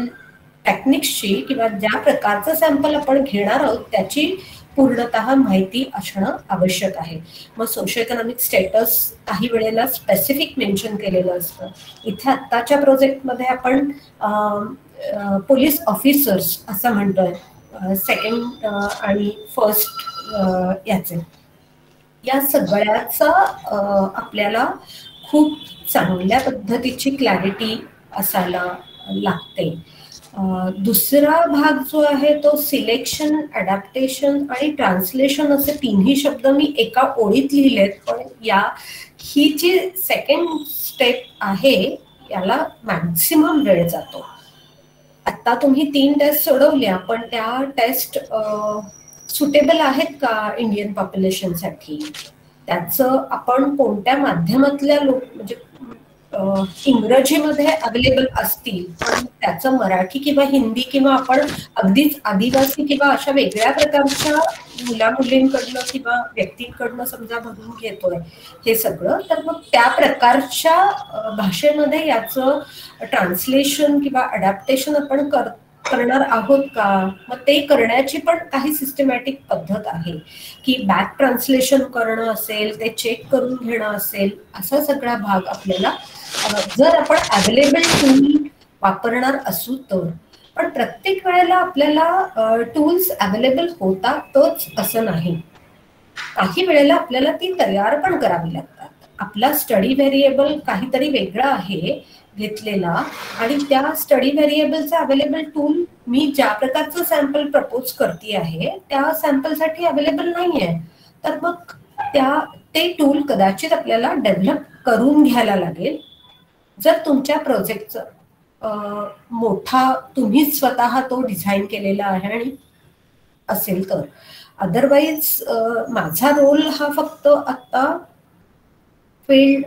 टेक्निक्सची किंवा ज्या प्रकारचं सॅम्पल आपण घेणार आहोत त्याची पूर्णतः माहिती असणं आवश्यक आहे. मग सोशो इकॉनॉमिक स्टेटस काही वेळेला स्पेसिफिक मेन्शन केलेलं असतं. इथे आत्ताच्या प्रोजेक्टमध्ये आपण पोलीस ऑफिसर्स असं म्हणतोय, सेकंड आणि फर्स्ट याचे. या सगळ्याचा आपल्याला खूप चांगल्या पद्धतीची क्लॅरिटी असायला लागते. दुसरा भाग जो आहे तो सिलेक्शन, अडॅप्टेशन आणि ट्रान्सलेशन असे तिन्ही शब्द मी एका ओळीत लिहिलेत, पण ही जी सेकंड स्टेप आहे याला मॅक्सिमम वेळ जातो. आता तुम्ही 3 टेस्ट सोडवल्या, पण त्या टेस्ट सुटेबल आहेत का इंडियन पॉप्युलेशनसाठी, त्याचं आपण कोणत्या माध्यमातल्या म्हणजे इंग्रजीमध्ये अवेलेबल असतील पण त्याचं मराठी किंवा हिंदी किंवा आपण अगदीच आदिवासी किंवा अशा वेगळ्या प्रकारच्या मुला-मुलींकडनं किंवा व्यक्तींकडनं समजा भरून घेतोय हे सगळं, तर मग त्या प्रकारच्या भाषेमध्ये याचं ट्रान्सलेशन किंवा अडॅप्टेशन आपण करणार आहोत का. मग ते करण्याची पण काही सिस्टमॅटिक पद्धत आहे की बॅक ट्रान्सलेशन करणं असेल, ते चेक करून घेणं असेल, असा सगळा भाग आपल्याला जर आपण अवेलेबल टूल वापरणार असू तर. पण प्रत्येक वेळेला आपल्याला टूल्स अवेलेबल होतातच असं नाही. काही वेळेला आपल्याला ती तयार पण करावी लागतात. आपला स्टडी व्हेरिएबल काहीतरी वेगळा आहे घेतलेला आणि त्या स्टडी व्हेरिएबलचा अवेलेबल टूल मी ज्या प्रकारचं सॅम्पल प्रपोज करते आहे त्या सॅम्पलसाठी अवेलेबल नाही आहे, तर मग ते टूल कदाचित आपल्याला डेव्हलप करून घ्यायला लागेल. जर तुमच्या प्रोजेक्टचं मोठा तुम्ही स्वतः तो डिझाईन केलेला आहे आणि असेल तर. अदरवाईज माझा रोल हा फक्त आता फील्ड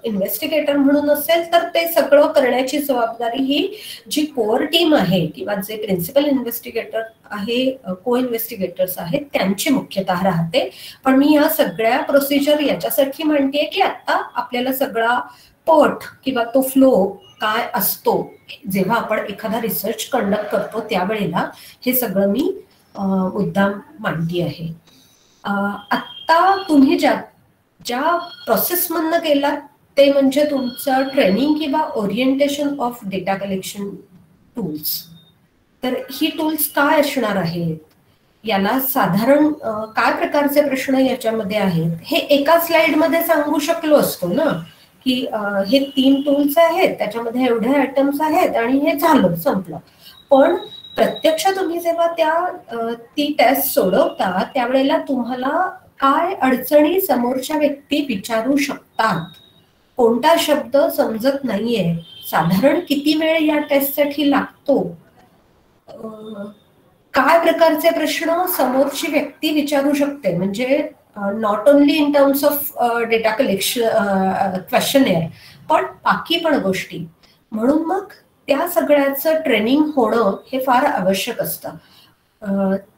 इन्व्हेस्टिगेटर म्हणून असेल तर ते सगळं करण्याची जबाबदारी ही जी कोअर टीम आहे किंवा जे प्रिन्सिपल इन्व्हेस्टिगेटर आहे, को इन्व्हेस्टिगेटर्स आहेत त्यांची मुख्यतः राहते. पण मी या सगळ्या प्रोसिजर याच्यासाठी म्हणतेय की आता आपल्याला सगळा पट किंवा तो फ्लो काय असतो जेव्हा आपण एखादा रिसर्च कंडक्ट करतो त्यावेळेला हे सगळं मी मुद्दाम मांडली आहे. आत्ता तुम्ही ज्या प्रोसेसमधनं गेलात ते म्हणजे तुमचं ट्रेनिंग किंवा orientation of data collection tools. तर ही टूल्स काय असणार आहेत, याला साधारण काय प्रकारचे प्रश्न याच्यामध्ये आहेत हे एका स्लाइडमध्ये सांगू शकलो असतो ना, की हे 3 टूल्स आहेत, त्याच्यामध्ये एवढे आयटम्स आहेत आणि हे झालं, संपलं. पण प्रत्यक्ष तुम्ही जेव्हा ती टेस्ट सोडवता त्यावेळेला तुम्हाला काय अडचणी समोरच्या व्यक्ती विचारू शकतात, कोणता शब्द समजत नाहीये, साधारण किती वेळ या टेस्टसाठी लागतो, काय प्रकारचे प्रश्न समोरची व्यक्ती विचारू शकते, म्हणजे not only in terms of data collection questionnaire पण बाकी पण गोष्टी. म्हणून मग त्या सगळ्याचं ट्रेनिंग होणं हे फार आवश्यक असतं.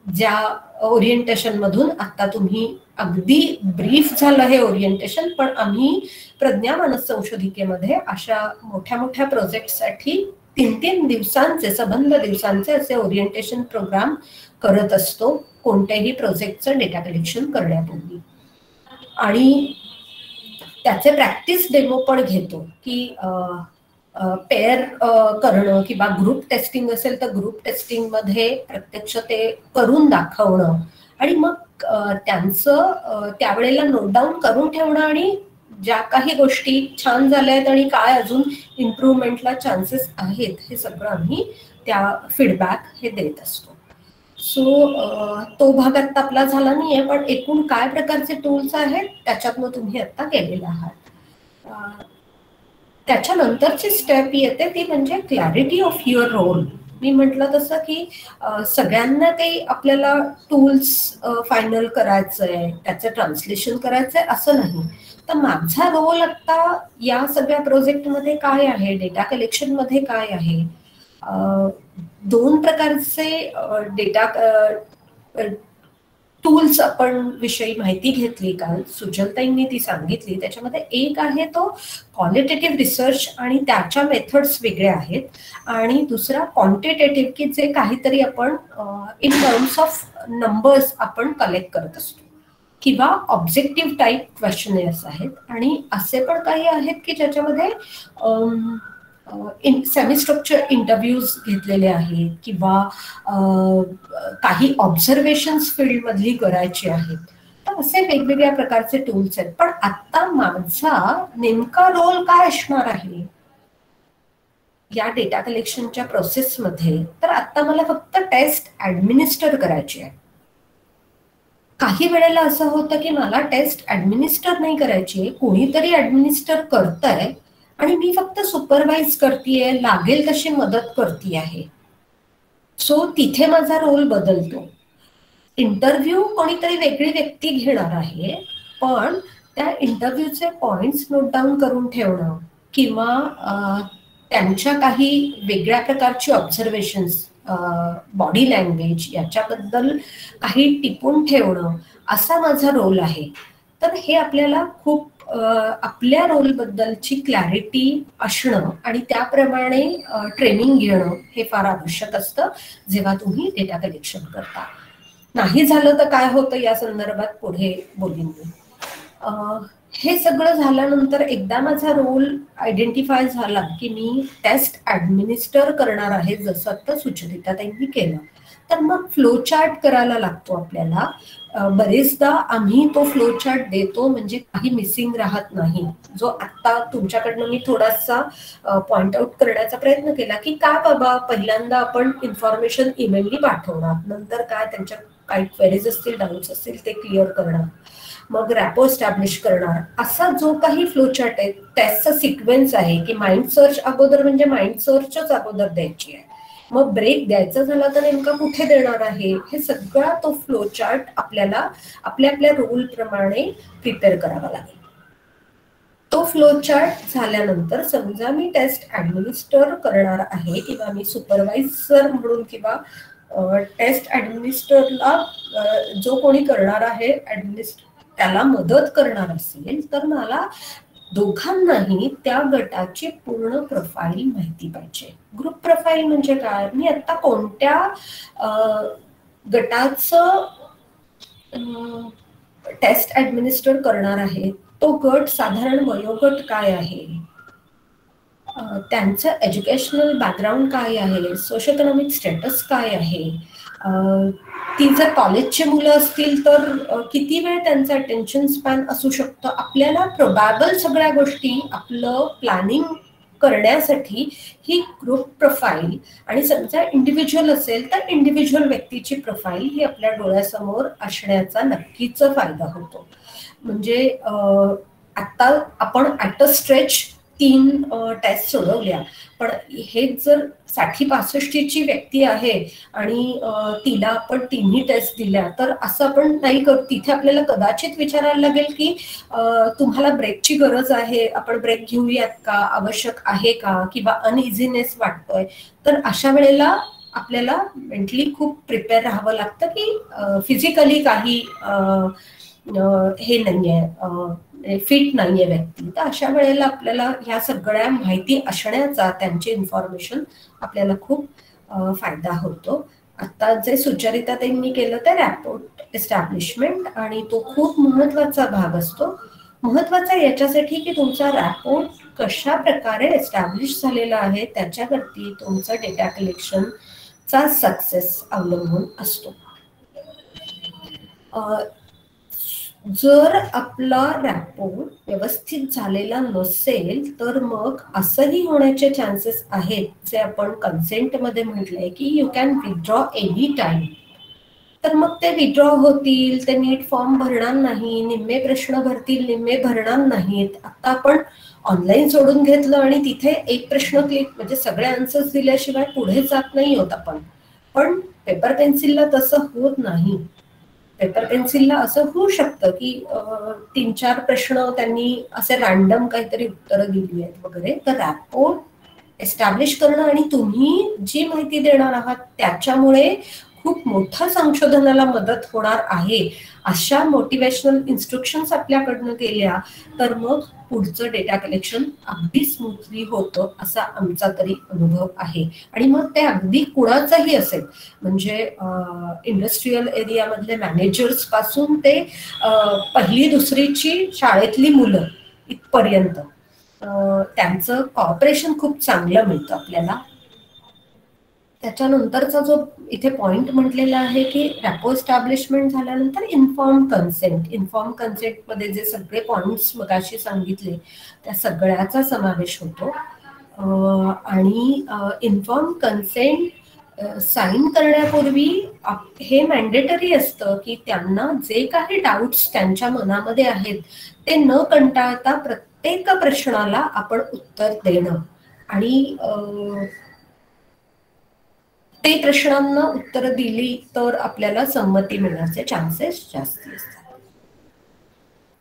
ज्या ओरिएंटेशन मधून आता तुम्ही अगदी ब्रीफ झालं हे ओरिएंटेशन, पण आम्ही प्रज्ञा मानस संशोधिकेमध्ये अशा मोठ्या मोठ्या प्रोजेक्टसाठी 3-3 दिवसांचे, सबंध दिवसांचे असे ओरिएंटेशन प्रोग्राम करत असतो कोणत्याही प्रोजेक्टचं डेटा कलेक्शन करण्यापूर्वी. आणि त्याचे प्रॅक्टिस डेमो पण घेतो, की पेअर करणं किंवा ग्रुप टेस्टिंग असेल तर ग्रुप टेस्टिंग मध्ये प्रत्यक्ष ते करून दाखवणं आणि मग त्यांचं त्यावेळेला नोट डाऊन करून ठेवणं आणि ज्या काही गोष्टी छान झाल्या आहेत आणि काय अजून इम्प्रूव्हमेंटला चान्सेस आहेत हे सगळं आम्ही त्या फीडबॅक हे देत असतो. सो तो भाग आता आपला झाला नाहीये, पण एकूण काय प्रकारचे टूल्स आहेत त्याच्यातनं तुम्ही आता गेलेला आहात. त्याच्यानंतरची स्टेप येते ती म्हणजे क्लॅरिटी ऑफ युअर रोल. मी म्हटलं तसं की सगळ्यांना काही आपल्याला टूल्स फायनल करायचंय, त्याचं ट्रान्सलेशन करायचंय असं नाही. तर माझा रोल आता या सगळ्या प्रोजेक्टमध्ये काय आहे, डेटा कलेक्शन मध्ये काय आहे, 2 प्रकारचे डेटा टूल्स आपण विषयी माहिती घेतली काल, सुजलताईंनी ती सांगितली. त्याच्यामध्ये एक आहे तो क्वालिटेटिव्ह रिसर्च आणि त्याच्या मेथड्स वेगळ्या आहेत, आणि दुसरा क्वांटिटेटिव्ह की जे काहीतरी आपण इन टर्म्स ऑफ नंबर्स आपण कलेक्ट करत असतो, किंवा ऑब्जेक्टिव्ह टाईप क्वेश्चनेअर्स आहेत. आणि असे पण काही आहेत की ज्याच्यामध्ये सेमी स्ट्रक्चर इंटरव्ह्यूज घेतलेले आहेत किंवा काही ऑब्झर्वेशन्स फील्ड मधली करायची आहेत. तर असे वेगवेगळ्या प्रकारचे टूल्स आहेत. पण आता माझा नेमका रोल काय असणार आहे या डेटा कलेक्शनच्या प्रोसेसमध्ये, तर आता मला फक्त टेस्ट ऍडमिनिस्टर करायची आहे. काही वेळेला असं होतं की मला टेस्ट ऍडमिनिस्टर नाही करायची, कोणीतरी ऍडमिनिस्टर करतंय आणि मी फक्त सुपरवाइज करतेय, लागेल तशी मदत करते आहे. सो तिथे माझा रोल बदलतो. इंटरव्ह्यू कोणीतरी वेगळी व्यक्ती घेणार आहे, पण त्या इंटरव्ह्यूचे पॉइंट्स नोट डाऊन करून ठेवणं किंवा त्यांच्या काही वेगळ्या प्रकारची ऑब्झर्वेशन्स, बॉडी लँग्वेज याच्याबद्दल काही टिपून ठेवणं असा माझा रोल आहे. तर हे आपल्याला खूप आपल्या रोल बद्दलची क्लॅरिटी असणं आणि त्याप्रमाणे ट्रेनिंग घेणं हे फार आवश्यक असतं जेव्हा तुम्ही डेटा कलेक्शन करता. नाही झालं तर काय होतं या संदर्भात पुढे बोलीन मी. हे सगळं झाल्यानंतर एकदा माझा रोल आयडेंटिफाय झाला की मी टेस्ट ऍडमिनिस्टर करणार आहे, जसं आता सुचरिता त्यांनी केलं, तर मग फ्लो चार्ट करायला लागतो आपल्याला. बरेचदा आम्ही तो फ्लो चार्ट देतो म्हणजे काही मिसिंग राहत नाही. जो आता तुमच्याकडनं मी थोडासा पॉइंट आउट करण्याचा प्रयत्न केला की काय बाबा पहिल्यांदा आपण इन्फॉर्मेशन ईमेलनी पाठवणार, नंतर काय त्यांच्या काही क्वेरीज असतील, डाऊट्स असतील ते क्लिअर करणार, मग रॅपो एस्टॅब्लिश करणार, असा जो काही फ्लो चार्ट आहे त्याचा सिक्वेन्स आहे की माइंड सर्च अगोदर म्हणजे माइंड सर्चच अगोदर द्यायची आहे, मग ब्रेक द्यायचा झाला तर नेमका कुठे देणार आहे, हे सगळा तो फ्लो चार्ट आपल्याला आपल्या आपल्या रोल प्रमाणे प्रिपेअर करावा लागेल. तो फ्लो चार्ट झाल्यानंतर समजा मी टेस्ट ऍडमिनिस्टर करणार आहे किंवा मी सुपरवायझर म्हणून किंवा टेस्ट ऍडमिनिस्टरला जो कोणी करणार आहे त्याला मदत करणार असेल, तर मला दोघांनाही त्या गटाची पूर्ण प्रोफाईल माहिती पाहिजे. ग्रुप प्रोफाईल म्हणजे काय, मी आता कोणत्या गटाचं टेस्ट ऍडमिनिस्टर करणार आहे, तो गट साधारण वयोगट काय आहे, त्यांचं एज्युकेशनल बॅकग्राऊंड काय आहे, सोशो इकॉनॉमिक स्टेटस काय आहे, ती जर कॉलेजचे मुलं असतील तर किती वेळ त्यांचं अटेन्शन स्पॅन असू शकतं. आपल्याला प्रोबॅबल सगळ्या गोष्टी आपलं प्लॅनिंग करण्यासाठी ही ग्रुप प्रोफाईल आणि समजा इंडिव्हिज्युअल असेल तर इंडिव्हिज्युअल व्यक्तीची प्रोफाईल ही आपल्या डोळ्यासमोर असण्याचा नक्कीच फायदा होतो. म्हणजे आता आपण ॲट अ स्ट्रेच 3 टेस्ट सोडवल्या, पण हे जर 60-65ची व्यक्ती आहे आणि तिला आपण 3ही टेस्ट दिल्या तर असं आपण नाही करू. तिथे आपल्याला कदाचित विचारायला लागेल की तुम्हाला ब्रेकची गरज आहे, आपण ब्रेक घेऊयात का, आवश्यक आहे का, किंवा अनइझीनेस वाटतोय. तर अशा वेळेला आपल्याला मेंटली खूप प्रिपेअर राहावं लागतं की फिजिकली काही हे नाहीये, फिट नाहीये व्यक्ती. तर अशा वेळेला आपल्याला ह्या सगळ्या माहिती असण्याचा, त्यांची इन्फॉर्मेशन आपल्याला खूप फायदा होतो. आता जे सुचरिता त्यांनी केलं ते रॅपोर्ट एस्टॅब्लिशमेंट, आणि तो खूप महत्वाचा भाग असतो. महत्वाचा याच्यासाठी की तुमचा रॅपोर्ट कशा प्रकारे एस्टॅब्लिश झालेला आहे त्याच्यावरती तुमचं डेटा कलेक्शनचा सक्सेस अवलंबून असतो. जर आपला रॅपोर्ट व्यवस्थित झालेला नसेल तर मग असंही होण्याचे चान्सेस आहेत, जे आपण कन्सेंटमध्ये म्हटलंय की you can withdraw any time. तर मग ते विथड्रॉ होतील, ते नीट फॉर्म भरणार नाही, निम्मे प्रश्न भरतील, निम्मे भरणार नाहीत. आता आपण ऑनलाईन सोडून घेतलं आणि तिथे एक प्रश्न क्लिक म्हणजे सगळे आन्सर्स दिल्याशिवाय पुढे जात नाही होत आपण. पण पेपर पेन्सिलला तसं होत नाही. पेपर पेन्सिलला असं होऊ शकतं की 3-4 प्रश्न त्यांनी असे रॅन्डम काहीतरी उत्तरं दिली आहेत वगैरे. तर रॅपोर्ट एस्टॅब्लिश करणं आणि तुम्ही जी माहिती देणार आहात त्याच्यामुळे खूप मोठ्या संशोधनाला मदत होणार आहे अशा मोटिवेशनल इन्स्ट्रक्शन्स आपल्याकडनं केल्या तर मग पुढचं डेटा कलेक्शन अगदी स्मूथली होतं असा आमचा तरी अनुभव आहे. आणि मग ते अगदी कुणाचंही असेल, म्हणजे इंडस्ट्रीयल एरियामधले मॅनेजर्स पासून ते 1ली-2रीची शाळेतली मुलं इथपर्यंत त्यांचं कॉपरेशन खूप चांगलं मिळतं आपल्याला. त्याच्यानंतरचा जो इथे पॉइंट म्हटलेला आहे की रॅपो एस्टॅब्लिशमेंट झाल्यानंतर इन्फॉर्म कन्सेंट. इन्फॉर्म कन्सेंटमध्ये जे सगळे पॉइंट्स मगाशी सांगितले त्या सगळ्याचा समावेश होतो. आणि इन्फॉर्म कन्सेंट साईन करण्यापूर्वी हे मॅन्डेटरी असतं की त्यांना जे काही डाऊट्स त्यांच्या मनामध्ये आहेत ते न कंटाळता प्रत्येक प्रश्नाला आपण उत्तर देणं आणि ते प्रश्नांना उत्तर दिली तर आपल्याला संमती मिळण्याचे चान्सेस जास्त असतात.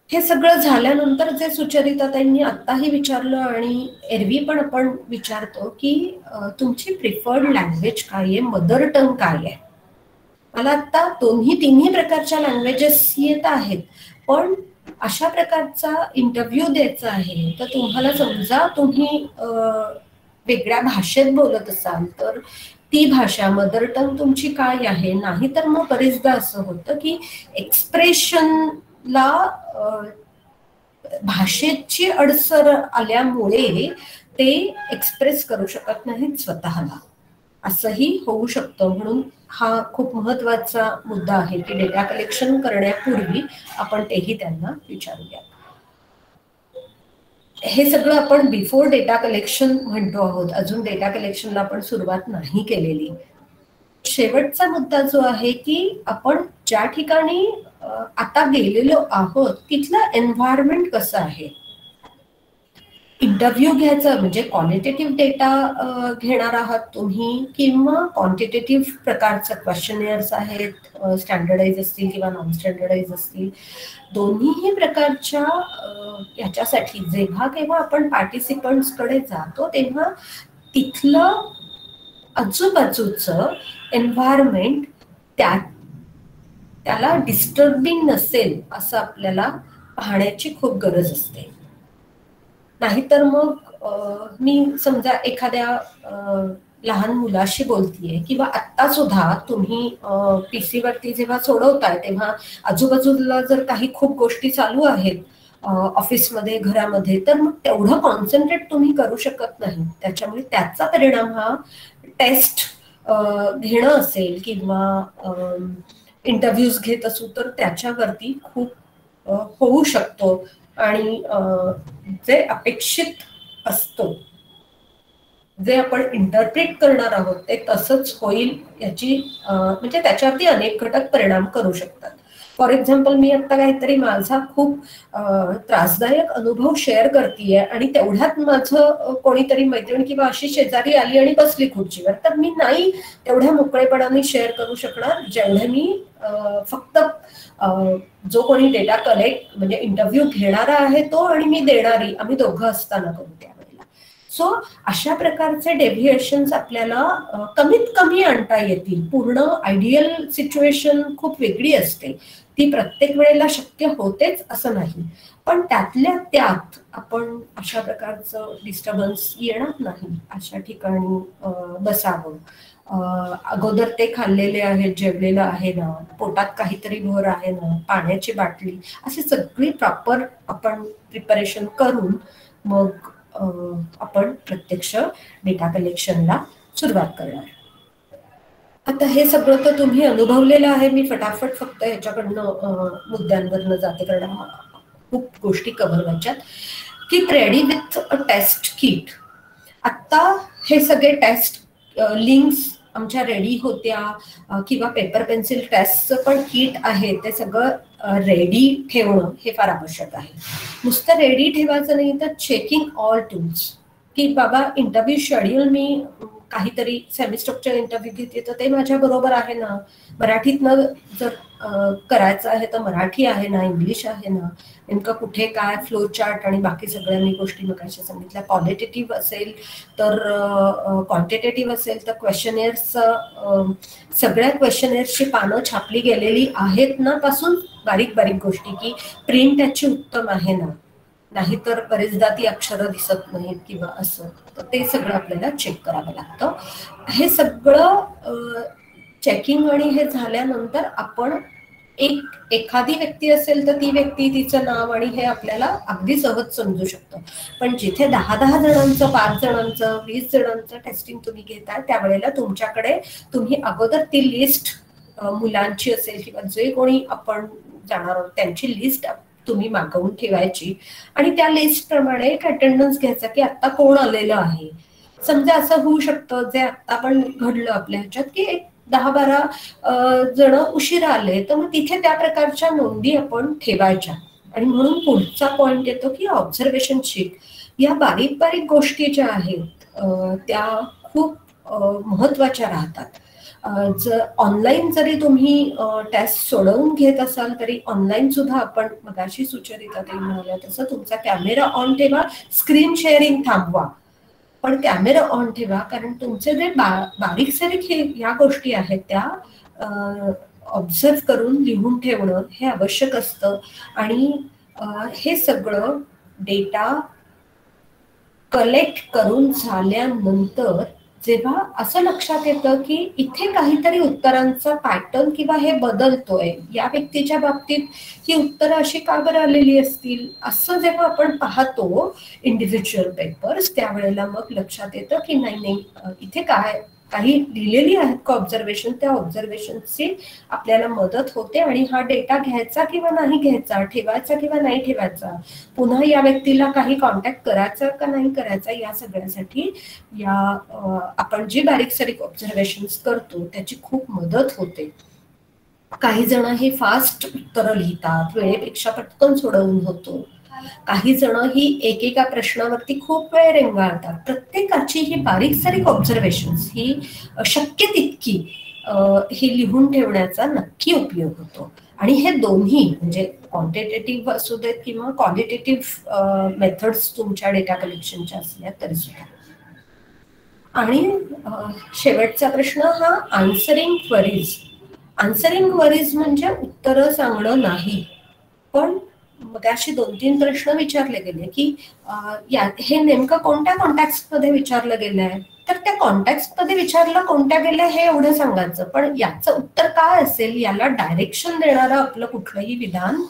हे सगळं झाल्यानंतर जे सुचरिता त्यांनी आत्ताही विचारलं आणि एरवी पण आपण विचारतो की तुमची प्रिफर्ड लँग्वेज काय आहे, मदर टंग काय आहे. मला आता 2-3 प्रकारच्या लँग्वेजेस येत आहेत, पण अशा प्रकारचा इंटरव्ह्यू द्यायचा आहे तर तुम्हाला समजा तुम्ही वेगळ्या भाषेत बोलत असाल तर ती भाषा मदर टंग तुमची काय आहे. नाही तर मग बरेचदा असं होतं की एक्सप्रेशनला भाषेची अडसर आल्यामुळे ते एक्सप्रेस करू शकत नाहीत स्वतःला, असंही होऊ शकतं. म्हणून हा खूप महत्वाचा मुद्दा आहे की डेटा कलेक्शन करण्यापूर्वी आपण तेही त्यांना विचारूया. हे सगळं आपण बिफोर डेटा कलेक्शन म्हणतो आहोत, अजून डेटा कलेक्शनला आपण सुरुवात नाही केलेली. शेवटचा मुद्दा जो आहे की आपण ज्या ठिकाणी आता गेलेलो आहोत तिथलं एन्व्हायरमेंट कसं आहे. इंटरव्ह्यू घ्यायचं म्हणजे क्वालिटेटिव्ह डेटा घेणार आहात तुम्ही किंवा क्वांटिटेटिव्ह प्रकारचं क्वेश्चनेअर्स आहेत, स्टँडर्डाइज असतील किंवा नॉन स्टँडर्डाइज असतील. दोन्हीही प्रकारच्या याच्यासाठी जेव्हा केव्हा आपण पार्टिसिपंट्सकडे जातो तेव्हा तिथलं आजूबाजूचं एन्व्हायरमेंट त्याला डिस्टर्बिंग नसेल असं आपल्याला पाहण्याची खूप गरज असते. नाहीतर मग मी समजा एखाद्या लहान मुलाशी बोलतीये किंवा आत्ता सुद्धा तुम्ही PC वरती जेव्हा सोडवताय तेव्हा आजूबाजूला जर काही खूप गोष्टी चालू आहेत ऑफिसमध्ये, घरामध्ये, तर मग तेवढं कॉन्सन्ट्रेट तुम्ही करू शकत नाही. त्याच्यामुळे त्याचा परिणाम हा टेस्ट घेणं असेल किंवा इंटरव्ह्यूज घेत असू तर त्याच्यावरती खूप होऊ शकतो आणि जे अपेक्षित असतो, जे आपण इंटरप्रेट करणार आहोत ते तसंच होईल याची म्हणजे त्याच्यावरती अनेक घटक परिणाम करू शकतात. फॉर एक्झाम्पल मी आता काहीतरी माझा खूप त्रासदायक अनुभव शेअर करतेय आणि तेवढ्यात माझं कोणीतरी मैत्रीण किंवा अशी शेजारी आली आणि बसली खुर्चीवर, तर मी नाही तेवढ्या मोकळेपणाने शेअर करू शकणार जेवढे मी फक्त जो कोणी डेटा कलेक्ट म्हणजे इंटरव्ह्यू घेणारा आहे तो आणि मी देणारी आम्ही दोघं असताना करू त्यावेळेला. सो अशा प्रकारचे डेव्हिएशन्स आपल्याला कमीत कमी आणता येतील. पूर्ण आयडियल सिच्युएशन खूप वेगळी असते, ती प्रत्येक वेळेला शक्य होतेच असं नाही, पण त्यातल्या त्यात आपण अशा प्रकारचं डिस्टर्बन्स येणार नाही अशा ठिकाणी बसावं. अगोदर ते खाल्लेले आहेत, जेवलेलं आहे ना, पोटात काहीतरी भर आहे ना, पाण्याची बाटली, अशी सगळी प्रॉपर आपण प्रिपरेशन करून मग आपण प्रत्यक्ष डेटा कलेक्शनला सुरुवात करणार. आता हे सगळं तर तुम्ही अनुभवलेलं आहे. मी फटाफट फक्त ह्याच्याकडनं मुद्द्यांवरनं जाते कारण खूप गोष्टी कव्हर व्हायच्यात. Keep ready with a test kit. आत्ता हे सगळे टेस्ट लिंक्स आमच्या रेडी होत्या किंवा पेपर पेन्सिल टेस्टचं पण किट आहे ते सगळं रेडी ठेवणं हे फार आवश्यक आहे. नुसतं रेडी ठेवायचं नाही तर चेकिंग ऑल टूल्स की बाबा इंटरव्ह्यू शेड्यूल मी काहीतरी सेमिस्ट्रक्चर इंटरव्ह्यू घेते तर ते माझ्या बरोबर आहे ना, मराठीतनं जर करायचं आहे तर मराठी आहे ना, इंग्लिश आहे ना, नेमकं कुठे काय फ्लो चार्ट आणि बाकी सगळ्यांनी गोष्टी मगाशी सांगितल्या. क्वालिटेटिव्ह असेल तर क्वांटिटेटिव्ह असेल तर क्वेश्चनेअर्स सगळ्या क्वेश्चनेअर्सची पानं छापली गेलेली आहेत ना पासून बारीक बारीक गोष्टी की प्रिंट त्याची उत्तम आहे ना, नाहीतर बरेचदा ती अक्षरं दिसत नाहीत किंवा असं, तर ते सगळं आपल्याला चेक करावं लागतं. हे सगळं चेकिंग आणि हे झाल्यानंतर आपण एखादी व्यक्ती असेल तर ती व्यक्ती तिचं नाव आणि हे आपल्याला अगदी सहज समजू शकतं. पण जिथे 10 जणांचं 5 जणांचं 20 जणांचं टेस्टिंग तुम्ही घेताय त्यावेळेला तुमच्याकडे तुम्ही अगोदर ती लिस्ट मुलांची असेल किंवा जे कोणी आपण जाणार आहोत त्यांची लिस्ट तुम्ही मागवून ठेवायची आणि त्या लिस्ट प्रमाणे एक अटेंडन्स घ्यायचा की आता कोण आलेलं आहे. समजा असं होऊ शकतं जे आता पण घडलं आपल्या ह्याच्यात की 10-12 जण उशिरा आले तर मग तिथे त्या प्रकारच्या नोंदी आपण ठेवायच्या. आणि म्हणून पुढचा पॉइंट येतो की ऑब्झर्वेशन शीट. या बारीक बारीक गोष्टी ज्या आहेत त्या खूप महत्वाच्या राहतात. जर ऑनलाईन जरी तुम्ही टेस्ट सोडवून घेत असाल तरी ऑनलाईन सुद्धा आपण मगाशी सुचरिता ताई म्हणाल्या तसं तुमचा कॅमेरा ऑन ठेवा, स्क्रीन शेअरिंग थांबवा, पण कॅमेरा ऑन ठेवा कारण तुमचे जे बारीक सारीक या गोष्टी आहेत त्या ऑब्झर्व करून लिहून ठेवणं हे आवश्यक असतं. आणि हे सगळं डेटा कलेक्ट करून झाल्यानंतर जेव्हा असं लक्षात येतं की इथे काहीतरी उत्तरांचा पॅटर्न किंवा हे बदलतोय, या व्यक्तीच्या बाबतीत ही उत्तरं अशी का बरं आलेली असतील असं जेव्हा आपण पाहतो इंडिव्हिज्युअल पेपर्स त्यावेळेला मग लक्षात येतं की नाही इथे काही लिहिलेली आहेत का ऑब्झर्वेशन, त्या ऑब्झर्वेशनची आपल्याला मदत होते आणि हा डेटा घ्यायचा किंवा नाही घ्यायचा, ठेवायचा किंवा नाही ठेवायचा, पुन्हा या व्यक्तीला काही कॉन्टॅक्ट करायचा का नाही करायचा, या सगळ्यासाठी या आपण जी बारीक सारीक ऑब्झर्वेशन्स करतो त्याची खूप मदत होते. काही जण हे फास्ट उत्तरं लिहितात, वेळेपेक्षा पटकन सोडवून होतो. काही जण ही एकेका प्रश्नावरती खूप वेळ रेंगाळतात. प्रत्येकाची ही बारीक सारीक ऑब्झर्वेशन्स ही शक्य तितकी हे लिहून ठेवण्याचा नक्की उपयोग होतो. आणि हे दोन्ही म्हणजे क्वांटिटेटिव्ह असू देत किंवा क्वालिटेटिव्ह मेथड्स तुमच्या डेटा कलेक्शनच्या असल्या तरी सुद्धा. आणि शेवटचा प्रश्न हा आन्सरिंग क्वेरीज. आन्सरिंग क्वेरीज म्हणजे उत्तरं सांगणं नाही, पण मग असे 2-3 प्रश्न विचारले गेले की हे नेमकं कोणत्या कॉन्टॅक्ट मध्ये विचारलं गेलंय, तर त्या कॉन्टॅक्ट मध्ये विचारलं कोणत्या गेल्या हे एवढं सांगायचं, पण याचं उत्तर काय असेल याला डायरेक्शन देणारं आपलं कुठलंही विधान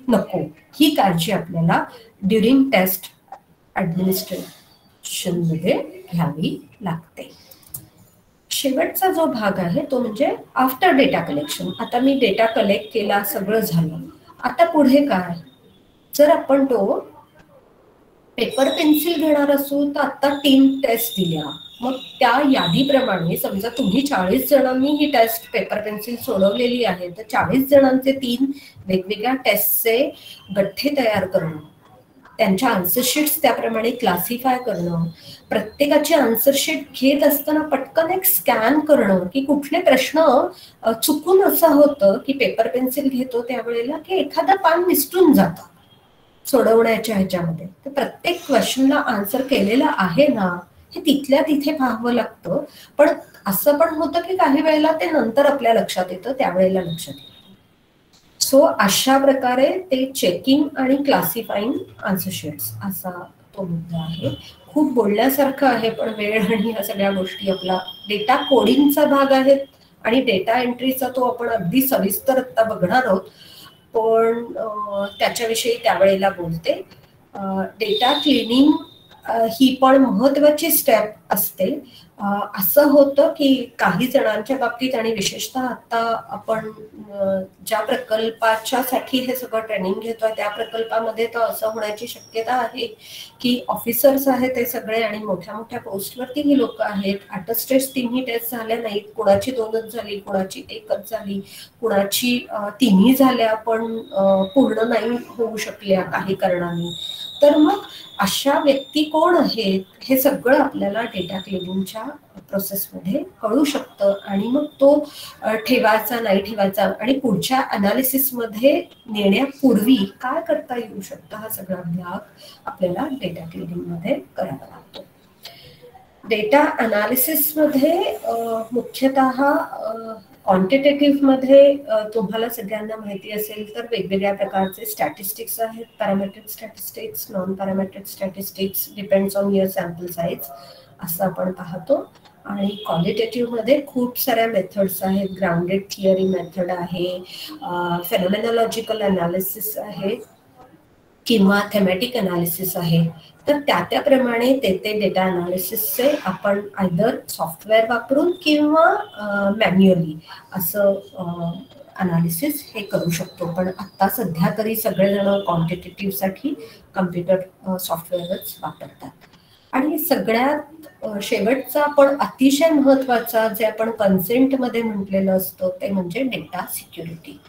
नको. ही काळजी आपल्याला ड्युरिंग टेस्ट ऍडमिनिस्ट्रेशन मध्ये घ्यावी लागते. शेवटचा जो भाग आहे तो म्हणजे आफ्टर डेटा कलेक्शन. आता मी डेटा कलेक्ट केला, सगळं झालं, आता पुढे काय? जर आपण तो पेपर पेन्सिल घेणार असू तर आता 3 टेस्ट दिल्या, मग त्या यादीप्रमाणे समजा तुम्ही 40 जणांनी ही टेस्ट पेपर पेन्सिल सोडवलेली आहे, तर 40 जणांचे 3 वेगवेगळ्या टेस्टचे गठ्ठे तयार करणं, त्यांच्या आन्सरशीट्स त्याप्रमाणे क्लासिफाय करणं, प्रत्येकाची आन्सरशीट घेत असताना पटकन एक स्कॅन करणं की कुठले प्रश्न चुकून असं होतं की पेपर पेन्सिल घेतो त्यावेळेला की एखादा पान निसटून जातं सोडवण्याच्या ह्याच्यामध्ये, तर प्रत्येक क्वेश्चनला आन्सर केलेला आहे ना हे तिथल्या तिथे पाहावं लागतं. पण असं पण होतं की काही वेळेला ते नंतर आपल्या लक्षात येतं, त्यावेळेला लक्षात येतं. सो अशा प्रकारे ते चेकिंग आणि क्लासिफाईंग आन्सरशीट्स असा तो मुद्दा आहे. खूप बोलण्यासारखं आहे, पण वेळ आणि ह्या सगळ्या गोष्टी आपला डेटा कोडिंगचा भाग आहेत आणि डेटा एंट्रीचा तो आपण अगदी सविस्तर आता बघणार आहोत, पण त्याच्याविषयी त्यावेळेला बोलते. डेटा क्लिनिंग ही पण महत्वाची स्टेप असते. असं होतं की काही जणांच्या बाबतीत आणि विशेषतः आता आपण ज्या प्रकल्पाच्या साठी हे सगळं ट्रेनिंग घेतोय त्या प्रकल्पामध्ये तर असं होण्याची शक्यता आहे की ऑफिसर्स आहेत ते सगळे आणि मोठ्या मोठ्या पोस्टवरती ही लोक आहेत. अटेस्टेड 3ही टेस्ट झाल्या नाहीत, कुणाची 2च झाली, कुणाची 1च झाली, कुणाची 3ही झाल्या पण पूर्ण नाही होऊ शकल्या काही कारणाने. तर मग अशा व्यक्ती कोण आहेत हे सगळं आपल्याला डेटा क्लिनिंगच्या प्रोसेसमध्ये कळू शकतं आणि मग तो ठेवायचा नाही ठेवायचा आणि पुढच्या अनालिसिसमध्ये नेण्यापूर्वी काय करता येऊ शकतं हा सगळा भाग आपल्याला डेटा क्लिनिंगमध्ये करावा लागतो. डेटा अनालिसिसमध्ये मुख्यतः क्वांटिटेटिव्ह मध्ये तुम्हाला सगळ्यांना माहिती असेल तर वेगवेगळ्या प्रकारचे स्टॅटिस्टिक्स आहेत. Parametric statistics, non parametric statistics, depends on your sample size असं आपण पाहतो. आणि क्वालिटेटिव्ह मध्ये खूप साऱ्या मेथड्स आहेत. ग्राउंडेड थिअरी मेथड आहे, फेनॉमेनॉलॉजिकल अनालिसिस आहे किंवा थेमॅटिक अनालिसिस आहे. तर त्याप्रमाणे ते डेटा अनालिसिसचे आपण आयदर सॉफ्टवेअर वापरून किंवा मॅन्युअली असं अनालिसिस हे करू शकतो. पण आता सध्या तरी सगळेजण क्वांटिटेटिव्ह साठी कम्प्युटर सॉफ्टवेअरच वापरतात. आणि सगळ्यात शेवटचा पण अतिशय महत्वाचा जे आपण कन्सेंटमध्ये म्हटलेलं असतं ते म्हणजे डेटा सिक्युरिटी.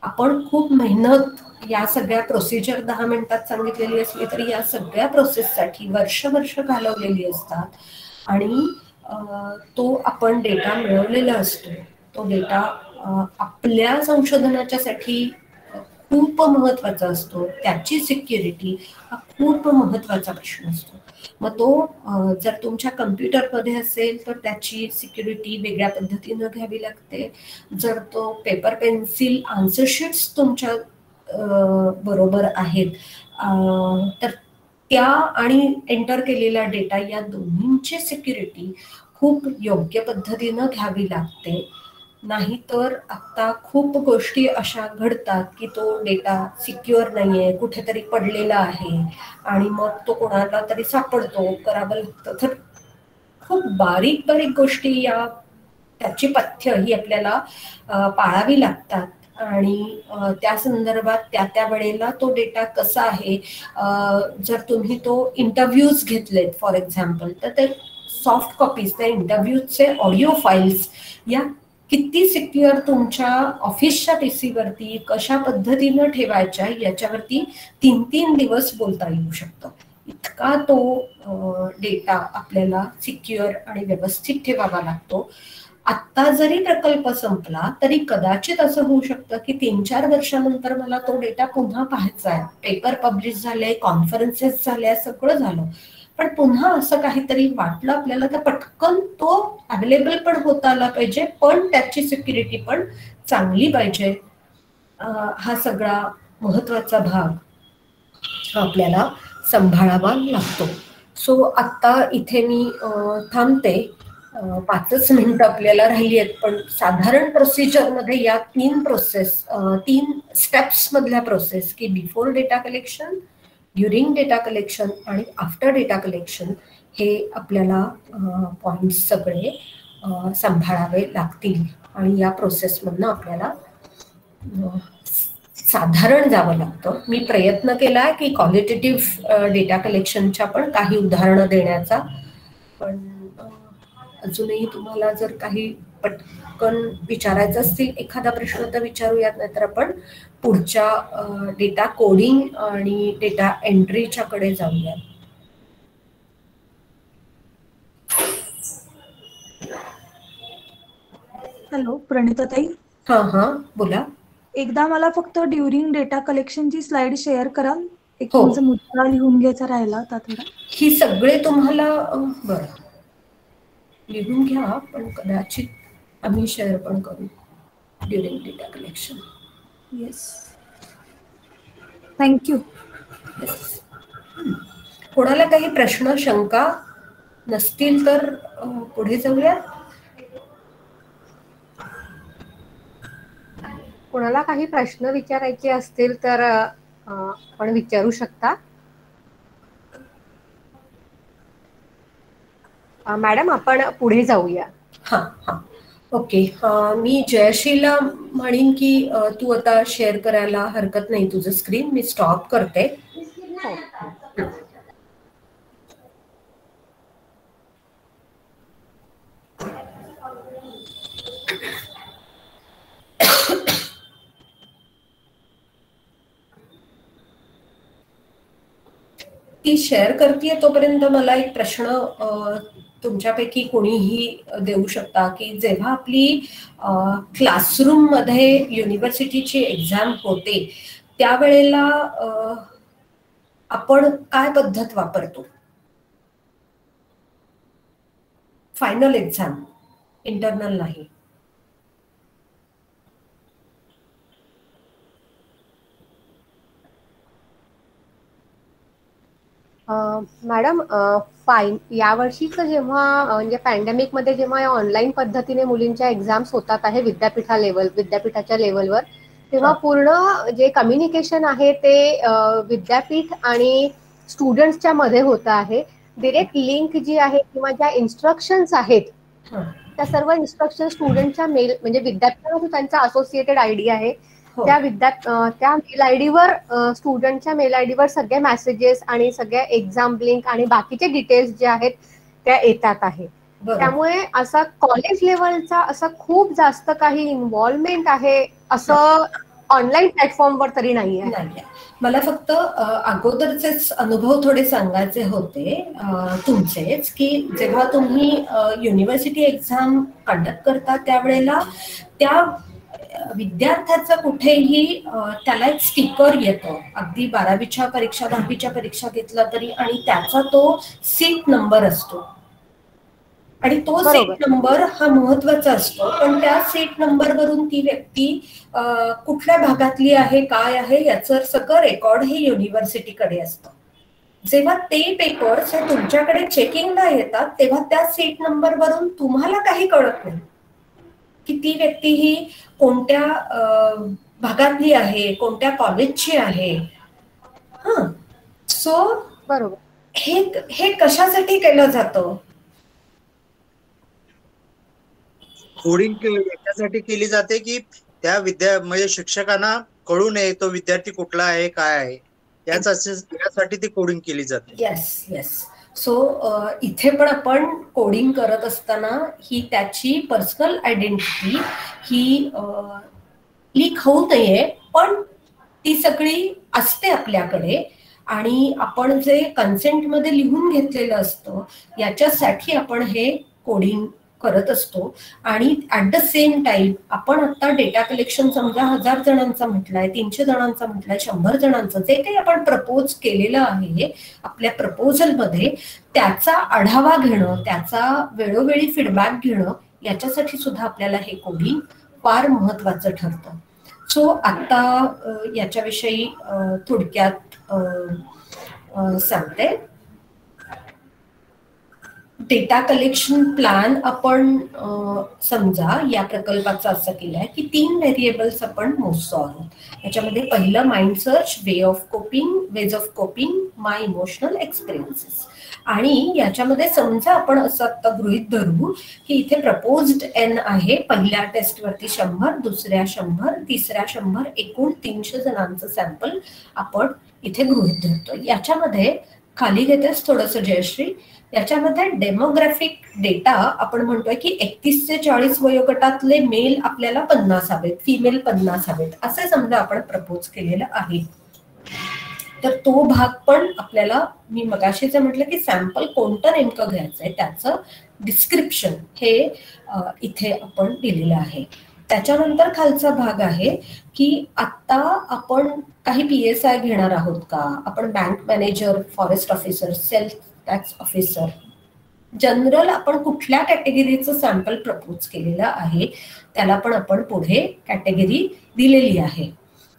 आपण खूप मेहनत या सगळ्या प्रोसिजर 10 मिनिटात सांगितलेली असली तरी या सगळ्या प्रोसेससाठी वर्ष घालवलेली असतात आणि तो आपण डेटा मिळवलेला असतो. तो डेटा आपल्या संशोधनाच्यासाठी खूप महत्वाचा असतो. त्याची सिक्युरिटी हा खूप महत्वाचा प्रश्न असतो. मग तो जर तुमच्या कम्प्युटरमध्ये असेल तर त्याची सिक्युरिटी वेगळ्या पद्धतीनं घ्यावी लागते. जर तो पेपर पेन्सिल आन्सरशीट्स तुमच्या बरोबर आहेत तर त्या आणि एंटर केलेला डेटा या दोन्हींची सिक्युरिटी खूप योग्य पद्धतीनं घ्यावी लागते. नाहीतर आता खूप गोष्टी अशा घडतात की तो डेटा सिक्युअर नाहीये, कुठेतरी पडलेला आहे आणि मग तो कोणाला तरी सापडतो, करावं लागतं. तर खूप बारीक गोष्टी या त्याची पथ्य ही आपल्याला पाळावी लागतात आणि त्या संदर्भात त्या वेळेला तो डेटा कसा आहे. जर तुम्ही तो इंटरव्ह्यूज घेतलेत फॉर एक्झाम्पल तर ते सॉफ्ट कॉपीज, त्या इंटरव्ह्यूजचे ऑडिओ फाईल्स या किती सिक्युअर तुमच्या ऑफिसच्या PC वरती कशा पद्धतीनं ठेवायच्या याच्यावरती 3 दिवस बोलता येऊ शकतं. इतका तो डेटा आपल्याला सिक्युअर आणि व्यवस्थित ठेवावा लागतो. आता जरी प्रकल्प संपला तरी कदाचित असं होऊ शकतं की 3-4 वर्षानंतर मला तो डेटा पुन्हा पाहायचा आहे. पेपर पब्लिश झाले, कॉन्फरन्सेस झाल्या, सगळं झालं, पण पुन्हा असं काहीतरी वाटलं आपल्याला तर पटकन तो अवेलेबल पण होता आला पाहिजे, पण त्याची सिक्युरिटी पण चांगली पाहिजे. हा सगळा महत्वाचा भाग आपल्याला सांभाळावा लागतो. सो आता इथे मी थांबते. 5च मिनिटं आपल्याला राहिली आहेत, पण साधारण प्रोसिजरमध्ये या 3 स्टेप्स मधल्या प्रोसेस की before data collection, during data collection आणि आफ्टर डेटा कलेक्शन हे आपल्याला पॉइंट्स सगळे सांभाळावे लागतील आणि या प्रोसेसमधनं आपल्याला साधारण जावं लागतं. मी प्रयत्न केला की क्वालिटेटिव्ह डेटा कलेक्शनच्या पण काही उदाहरणं देण्याचा, पण अजूनही तुम्हाला जर काही पटकन विचारायचं असतील एखादा प्रश्न तर विचारूयात, नाहीतर आपण पुढच्या डेटा कोडिंग आणि डेटा एंट्रीच्या कडे जाऊयात. हॅलो प्रणिता ताई. हा बोला. एकदा मला फक्त ड्युरिंग डेटा कलेक्शनची स्लाइड शेअर कराल? एक माझा मुद्दा लिहून घ्यायचा राहिला होता थोडा. ही सगळे तुम्हाला बरं लिहून घ्या, पण कदाचित आम्ही शेअर पण करू during data collection. Yes, thank you. कोणाला काही प्रश्न शंका नसतील तर पुढे जाऊया. कोणाला काही प्रश्न विचारायचे असतील तर आपण विचारू शकता. मॅडम आपण पुढे जाऊया. हा ओके. मी जयश्रीला म्हणेन की तू आता शेअर करायला हरकत नाही तुझं स्क्रीन. मी स्टॉप करते. ती शेअर करतेय तोपर्यंत मला एक प्रश्न तुमच्यापैकी कोणीही देऊ शकता की जेव्हा आपली क्लासरूम मध्ये युनिव्हर्सिटीची एक्झाम होते त्यावेळेला आपण काय पद्धत वापरतो? फायनल एक्झाम, इंटरनल नाही. मॅडम यावर्षीचं जेव्हा म्हणजे पॅन्डेमिक मध्ये जेव्हा ऑनलाईन पद्धतीने मुलींच्या एक्झाम्स होतात आहे विद्यापीठाच्या लेवलवर, तेव्हा पूर्ण जे कम्युनिकेशन आहे ते विद्यापीठ आणि स्टुडंट्सच्या मध्ये होतं आहे. डिरेक्ट लिंक जी आहे किंवा ज्या इन्स्ट्रक्शन्स आहेत त्या सर्व इन्स्ट्रक्शन स्टुडंटच्या मेल म्हणजे विद्यापीठाला जो त्यांचा असोसिएटेड आयडी आहे त्या मेल आयडीवर स्टुडंटच्या मेल आयडीवर सगळे मेसेजेस आणि सगळ्या एक्झाम लिंक आणि बाकीचे डिटेल्स जे आहेत त्या येतात आहे. त्यामुळे असा कॉलेज लेवलचा असं खूप जास्त काही इन्व्हॉल्वमेंट आहे असं ऑनलाईन प्लॅटफॉर्मवर तरी नाही आहे. मला फक्त अगोदरचेच अनुभव थोडे सांगायचे होते तुमचेच, की जेव्हा तुम्ही युनिव्हर्सिटी एक्झाम कंडक्ट करता त्यावेळेला त्या विद्यार्थ्याचं कुठेही त्याला एक स्टिकर येतं. अगदी 12वीच्या परीक्षा 10वीच्या परीक्षा घेतला तरी, आणि त्याचा तो सीट नंबर असतो आणि तो सीट नंबर हा महत्वाचा असतो. पण त्या सीट नंबर वरून ती व्यक्ती कुठल्या भागातली आहे काय आहे याचं सगळं रेकॉर्ड हे युनिव्हर्सिटीकडे असतं. जेव्हा ते पेपर्स हे तुमच्याकडे चेकिंगला येतात तेव्हा त्या सीट नंबर वरून तुम्हाला काही कळत नाही की ती व्यक्ती ही कोणत्या भागातली आहे, कोणत्या कॉलेजची आहे. सो बरोबर हे कशासाठी केलं जातं? कोडिंग याच्यासाठी केली जाते की त्या म्हणजे शिक्षकांना कळू नये तो विद्यार्थी कुठला आहे काय आहे यासाठी ती कोडिंग केली जाते. येस. सो इथे पण आपण कोडिंग करत असताना ही त्याची पर्सनल आयडेंटिटी ही लीक होऊ नये, पण ती सगळी असते आपल्याकडे आणि आपण जे कन्सेंटमध्ये लिहून घेतलेलं असतं याच्यासाठी आपण हे कोडिंग करत असतो. आणि ऍट द सेम टाइम आपण आता डेटा कलेक्शन समजा 1000 जणांचा म्हटलाय, 300 जणांचा म्हटलाय, 100 जणांचं जे काही आपण प्रपोज केलेलं आहे आपल्या प्रपोजलमध्ये त्याचा आढावा घेणं, त्याचा वेळोवेळी फीडबॅक घेणं याच्यासाठी सुद्धा आपल्याला हे कोडिंग फार महत्वाचं ठरतं. सो आता याच्याविषयी थोडक्यात सांगते. डेटा कलेक्शन प्लॅन आपण समजा या प्रकल्पाचा असं केलाय की 3 व्हेरिएबल्स आपण मोजतो आहोत. याच्यामध्ये पहिलं mind search, ways of coping, my emotional experiences. आणि याच्यामध्ये समजा आपण असं आता गृहीत धरू की इथे प्रपोज्ड एन आहे. पहिल्या टेस्टवरती 100, दुसऱ्या 100, तिसऱ्या 100, एकूण 300 जणांचं सॅम्पल आपण इथे गृहीत धरतो. याच्यामध्ये खाली घेतेस थोडंसं जयश्री, याच्यामध्ये डेमोग्राफिक डेटा आपण म्हणतोय की 31 ते 40 वयोगटातले मेल आपल्याला 50 हवेत, फिमेल 50 हवेत, असे समजा आपण प्रपोज केलेलं आहे. तर तो भाग पण आपल्याला, मी मगाशीच म्हटलं की सॅम्पल कोणतं नेमकं घ्यायचंय त्याचं डिस्क्रिप्शन हे इथे आपण दिलेलं आहे. त्याच्यानंतर खालचा भाग आहे की आता आपण काही PSI घेणार आहोत का, आपण bank manager, forest officer, self tax officer, general आपण कुठल्या कॅटेगरीचं सॅम्पल प्रपोज केलेलं आहे त्याला पण आपण पुढे कॅटेगरी दिलेली आहे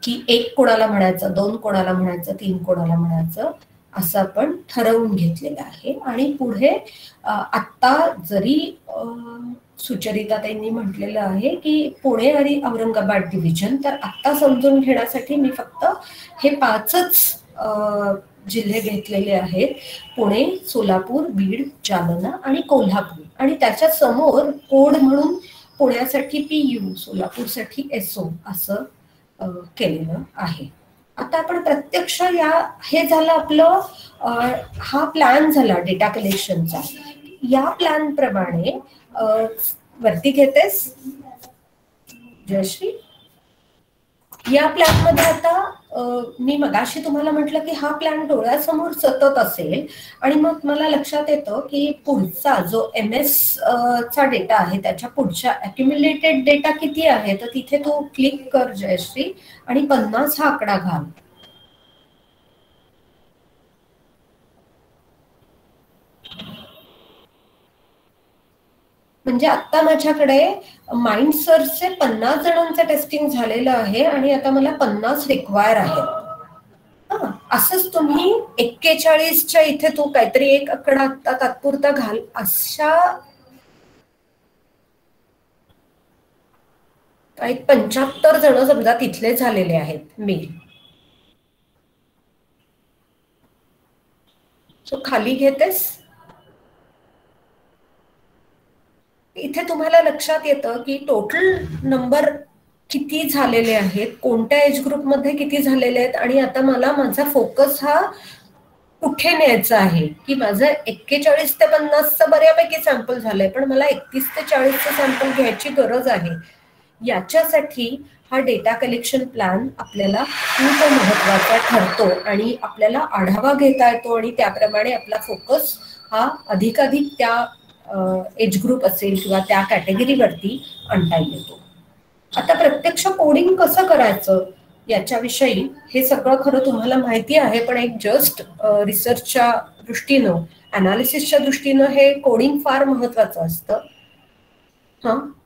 की 1 कोणाला म्हणायचं, 2 कोणाला म्हणायचं, 3 कोणाला म्हणायचं, असं आपण ठरवून घेतलेलं आहे. आणि पुढे आत्ता जरी सुचरिता त्यांनी म्हटलेलं आहे की पुणे आणि औरंगाबाद डिव्हिजन, तर आत्ता समजून घेण्यासाठी मी फक्त हे 5च जिल्हे घेतलेले आहेत, पुणे, सोलापूर, बीड, जालना आणि कोल्हापूर. आणि त्याच्या समोर कोड म्हणून पुण्यासाठी PU, सोलापूरसाठी SO असं केलेलं आहे. आता आपण प्रत्यक्ष हे झालं आपलं, हा प्लॅन झाला डेटा कलेक्शनचा. या प्लॅन प्रमाणे वरती घेतेस जयश्री, या प्लॅन मध्ये आता मी मगाशी तुम्हाला म्हटलं की हा प्लॅन डोळ्यासमोर सतत असेल आणि मग मला लक्षात येतं की पुढचा जो MS चा डेटा आहे त्याच्या पुढच्या अक्युम्युलेटेड डेटा किती आहे, तर तिथे तू क्लिक कर जयश्री आणि 50 हा आकडा घाल. म्हणजे आता माझ्याकडे माइंड सर्चचे 50 जणांचं टेस्टिंग झालेलं आहे आणि आता मला 50 रिक्वायर आहेत. असंच तुम्ही 41च्या इथे तू काहीतरी एक आकडा आता तात्पुरता घाल. अशा काही 75 जण समजा तिथले झालेले आहेत मेल. सो खाली घेतेस, इथे तुम्हाला लक्षात येतं की टोटल नंबर किती झालेले आहेत, कोणत्या एज ग्रुपमध्ये किती झालेले आहेत. आणि आता मला माझा फोकस हा कुठे न्यायचा आहे की माझं 41 ते 50चं बऱ्यापैकी सॅम्पल झालंय, पण मला 31 ते 40चं सॅम्पल घ्यायची गरज आहे. याच्यासाठी हा डेटा कलेक्शन प्लॅन आपल्याला खूप महत्वाचा ठरतो आणि आपल्याला आढावा घेता येतो आणि त्याप्रमाणे आपला फोकस हा अधिकाधिक त्या एज ग्रुप असेल किंवा त्या कॅटेगरीवरती आणता येतो. आता प्रत्यक्ष कोडिंग कसं करायचं याच्याविषयी हे सगळं खरं तुम्हाला माहिती आहे, पण एक जस्ट रिसर्चच्या दृष्टीनं, अनालिसिसच्या दृष्टीनं हे कोडिंग फार महत्वाचं असतं.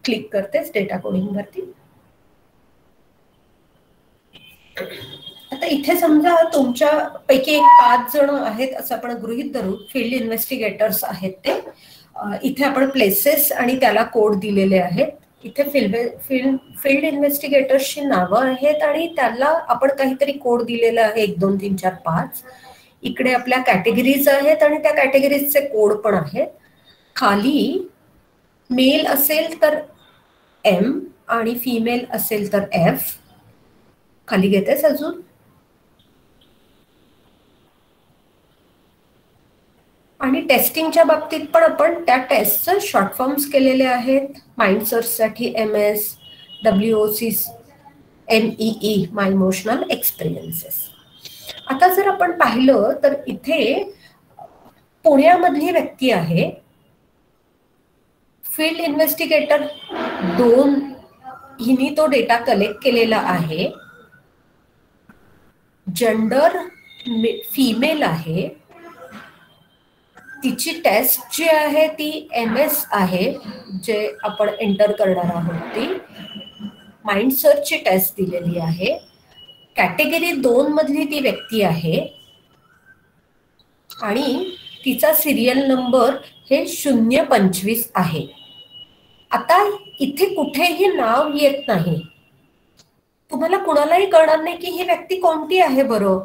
क्लिक करतेस डेटा कोडिंग वरती. आता इथे समजा तुमच्या पैकी एक 5 जण आहेत असं आपण गृहीत धरू, फील्ड इन्व्हेस्टिगेटर्स आहेत ते. इथे आपण प्लेसेस आणि त्याला कोड दिलेले आहेत. इथे फील्ड इन्व्हेस्टिगेटर्सची नावं आहेत आणि त्याला आपण काहीतरी कोड दिलेला आहे 1 2 3 4 5. इकडे आपल्या कॅटेगरीज आहेत आणि त्या कॅटेगरीजचे कोड पण आहेत. खाली मेल असेल तर M आणि फिमेल असेल तर F. खाली घेतेस अजून. आणि टेस्टिंगच्या बाबतीत पण आपण त्या टेस्टचं शॉर्ट फॉर्म्स केलेले आहेत. माइंड सर्चसाठी MS, WOC MEE, माय इमोशनल एक्सपिरियन्सेस. आता जर आपण पाहिलं तर इथे पुण्यामधली व्यक्ती आहे, फील्ड इन्व्हेस्टिगेटर 2 हिनी तो डेटा कलेक्ट केलेला आहे. जेंडर फिमेल आहे. तिची टेस्ट जी आहे ती MS आहे, जे आपण एंटर करणार आहोत ती. माइंड सर्चची टेस्ट दिलेली आहे. कॅटेगरी 2 मधली ती व्यक्ती आहे आणि तिचा सिरियल नंबर हे 025 आहे. आता इथे कुठेही नाव येत नाही, तुम्हाला कुणालाही कळणार नाही की ही व्यक्ती कोणती आहे बरं.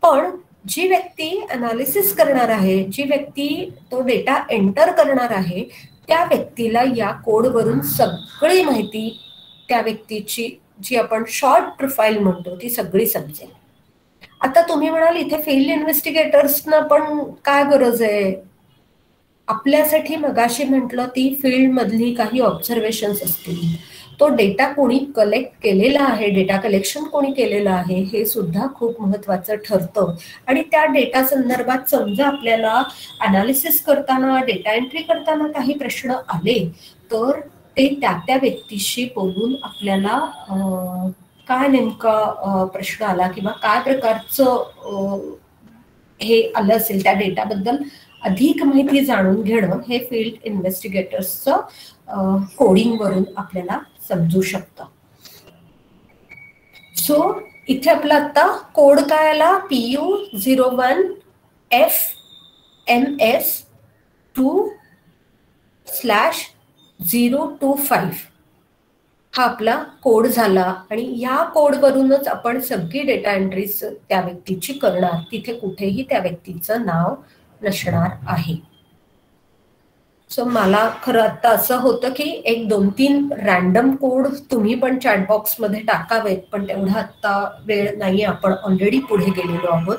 पण जी व्यक्ती अनालिसिस करणार आहे, जी व्यक्ती तो डेटा एंटर करणार आहे, त्या व्यक्तीला या कोडवरून सगळी माहिती त्या व्यक्तीची जी आपण शॉर्ट प्रोफाईल म्हणतो ती सगळी समजेल. आता तुम्ही म्हणाल इथे फील्ड इन्व्हेस्टिगेटर्सना पण काय गरज आहे? आपल्यासाठी मगाशी म्हटलं ती फील्ड मधली काही ऑब्झर्वेशन्स असतील, तो डेटा कोणी कलेक्ट केलेला आहे, डेटा कलेक्शन कोणी केलेलं आहे हे सुद्धा खूप महत्वाचं ठरतं. आणि त्या डेटा संदर्भात समजा आपल्याला अनालिसिस करताना, डेटा एंट्री करताना काही प्रश्न आले तर ते त्या व्यक्तीशी बोलून आपल्याला काय नेमका प्रश्न आला किंवा काय प्रकारचं हे आलं असेल त्या डेटाबद्दल अधिक माहिती जाणून घेणं हे फील्ड इन्व्हेस्टिगेटर्सचं कोडिंग वरून आपल्याला समजू शकतं. सो इथे आपला आता कोड काय आला? PU01FMS2/025 हा आपला कोड झाला. आणि या कोडवरूनच आपण सगळी डेटा एंट्रीज त्या व्यक्तीची करणार. तिथे कुठेही त्या व्यक्तीचं नाव नसणार आहे. सो मला खरं आता असं होतं की 1-2-3 रॅन्डम कोड तुम्ही पण चॅटबॉक्स मध्ये टाकावेत, पण तेवढा आता वेळ नाही, आपण ऑलरेडी पुढे गेलेलो आहोत.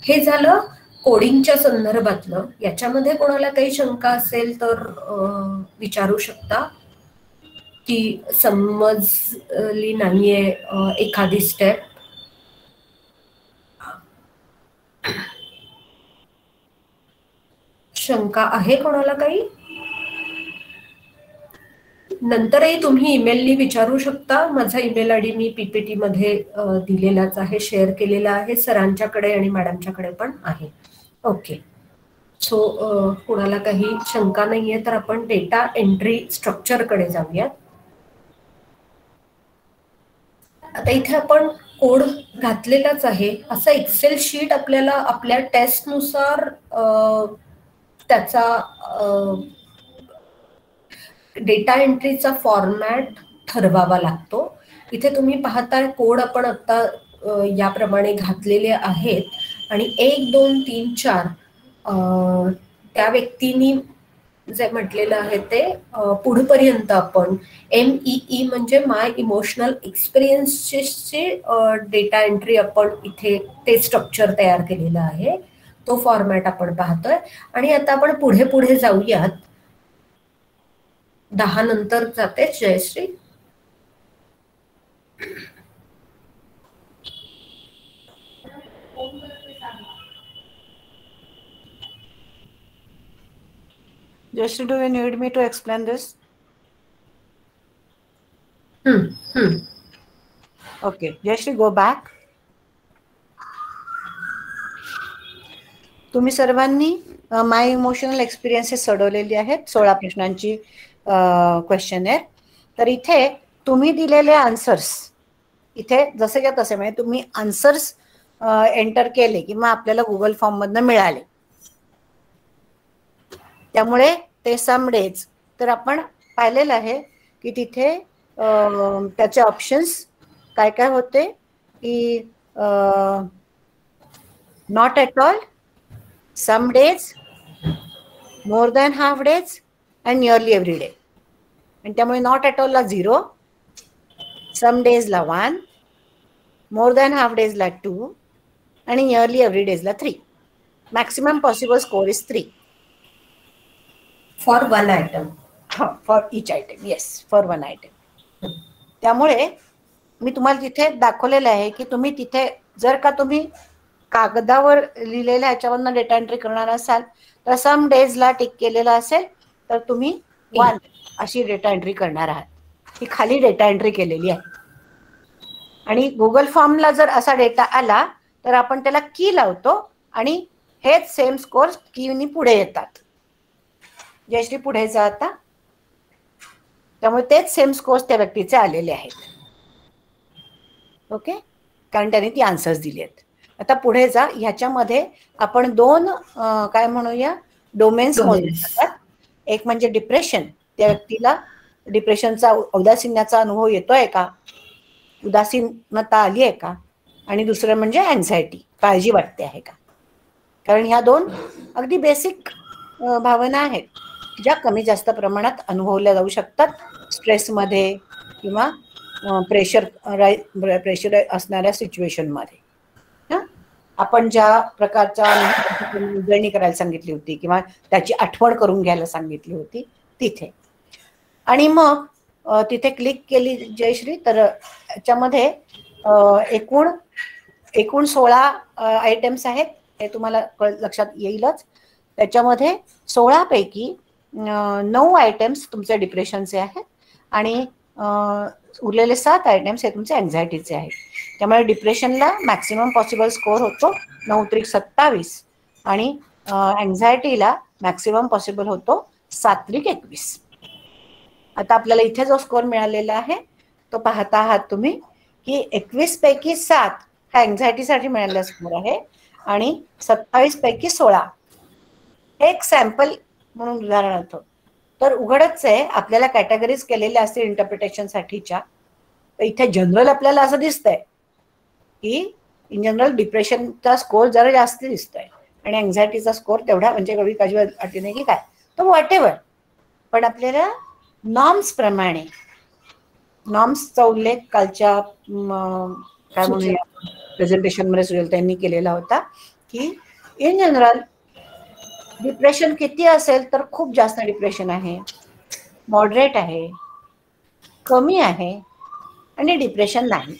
हे झालं कोडिंगच्या संदर्भातलं. याच्यामध्ये कोणाला काही शंका असेल तर विचारू शकता की समजली नाहीये एखादी स्टेप. शंका आहे कोणाला काही? नंतरही तुम्ही ईमेलनी विचारू शकता. माझा ईमेल आयडी मी पीपीटी मध्ये दिलेलाच आहे, शेअर केलेला आहे. सरांच्याकडे आणि मॅडमच्याकडे पण आहे. ओके. सो कोणाला काही शंका नाहीये तर आपण डेटा एंट्री स्ट्रक्चरकडे जाऊयात. आता इथे आपण कोड घातलेलाच आहे. असं एक्सेल शीट आपल्याला आपल्या टेस्टनुसार त्याचा डेटा एंट्रीचा फॉर्मॅट ठरवावा लागतो. इथे तुम्ही पाहताय कोड आपण आता याप्रमाणे घातलेले आहेत आणि 1, 2, 3, 4 त्या व्यक्तीनी जे म्हटलेलं आहे ते पुढपर्यंत आपण MEE म्हणजे माय इमोशनल एक्सपिरियन्सचे डेटा एंट्री आपण इथे ते स्ट्रक्चर तयार केलेलं आहे. तो फॉर्मॅट आपण पाहतोय. आणि आता आपण पुढे पुढे जाऊयात. 10 नंतर जाते Jayashree. Jayashree, do you need me to explain this? Okay, Jayashree, go back. तुम्ही सर्वांनी माय इमोशनल एक्सपिरियन्सेस सोडवलेली आहेत 16 प्रश्नांची क्वेश्चनर. तर इथे तुम्ही दिलेले आन्सर्स इथे जसे का तसे म्हणजे तुम्ही आन्सर्स एंटर केले किंवा आपल्याला गुगल फॉर्म मधनं मिळाले, त्यामुळे ते समडेज. तर आपण पाहिलेलं आहे की तिथे त्याचे ऑप्शन्स काय काय होते की not at all, some days, more than half days and nearly every day. आणि त्यामुळे नॉट ॲट ऑल ला 0, some days ला 1, more than half days ला 2 आणि नियरली एव्हरी डेज ला 3. Maximum possible score is 3 for one item. For each item. Yes, for one item. त्यामुळे मी तुम्हाला तिथे दाखवलेलं आहे की तुम्ही तिथे जर का तुम्ही कागदावर लिहिलेल्या ह्याच्यावरनं डेटा एंट्री करणार असाल तर सम डेजला टिक केलेला असेल तर तुम्ही 1 अशी डेटा एंट्री करणार आहात. ही खाली डेटा एंट्री केलेली आहे. आणि गुगल फॉर्मला जर असा डेटा आला तर आपण त्याला की लावतो आणि हेच सेम स्कोर कीनी पुढे येतात. जयश्री पुढे जा आता. त्यामुळे तेच सेम स्कोर्स त्या व्यक्तीचे आलेले आहेत. ओके, कारण त्याने ती आन्सर्स दिली आहेत. आता पुढे जा. ह्याच्यामध्ये आपण 2 काय म्हणूया डोमेन्स मोजले जातात. एक म्हणजे डिप्रेशन, त्या व्यक्तीला डिप्रेशनचा औदासीन्याचा अनुभव येतोय का, उदासीनता आली आहे का, आणि दुसरं म्हणजे अँझायटी, काळजी वाटते आहे का. कारण ह्या दोन अगदी बेसिक भावना आहेत ज्या कमी जास्त प्रमाणात अनुभवल्या जाऊ शकतात स्ट्रेसमध्ये किंवा प्रेशर असणाऱ्या सिच्युएशनमध्ये. आपण ज्या प्रकारच्या उजळणी करायला सांगितली होती किंवा त्याची आठवण करून घ्यायला सांगितली होती तिथे. आणि मग तिथे क्लिक केली जयश्री, तर याच्यामध्ये एकूण 16 आयटम्स आहेत, हे तुम्हाला लक्षात येईलच. त्याच्यामध्ये 16 पैकी 9 आयटम्स तुमचे डिप्रेशनचे आहेत आणि उरलेले 7 आयटम्स हे तुमचे अँझायटीचे आहेत. त्यामुळे डिप्रेशनला मॅक्सिमम पॉसिबल स्कोर होतो 9-27 आणि अँझायटीला मॅक्सिमम पॉसिबल होतो 7-21. आता आपल्याला इथे जो स्कोर मिळालेला आहे तो पाहता आहात तुम्ही की 21 पैकी 7 हा अँझायटीसाठी मिळालेला स्कोर आहे आणि 27 पैकी 16 हे एक सॅम्पल म्हणून उदाहरणार्थ. तर उघडच आहे आपल्याला कॅटेगरीज केलेल्या असतील इंटरप्रिटेशन साठीच्या. तर इथे जनरल आपल्याला असं दिसतंय की इन जनरल डिप्रेशनचा स्कोर जरा जास्त दिसतोय आणि अँझायटीचा स्कोर तेवढा म्हणजे कवी काळजी वाटली नाही की काय, तो व्हॉटेवर. पण आपल्याला नॉर्म्स प्रमाणे, नॉर्म्सचा उल्लेख कालच्या काय म्हणूया प्रेझेंटेशनमध्ये सुरेल त्यांनी केलेला होता की इन जनरल डिप्रेशन किती असेल तर खूप जास्त डिप्रेशन आहे, मॉडरेट आहे, कमी आहे आणि डिप्रेशन नाही,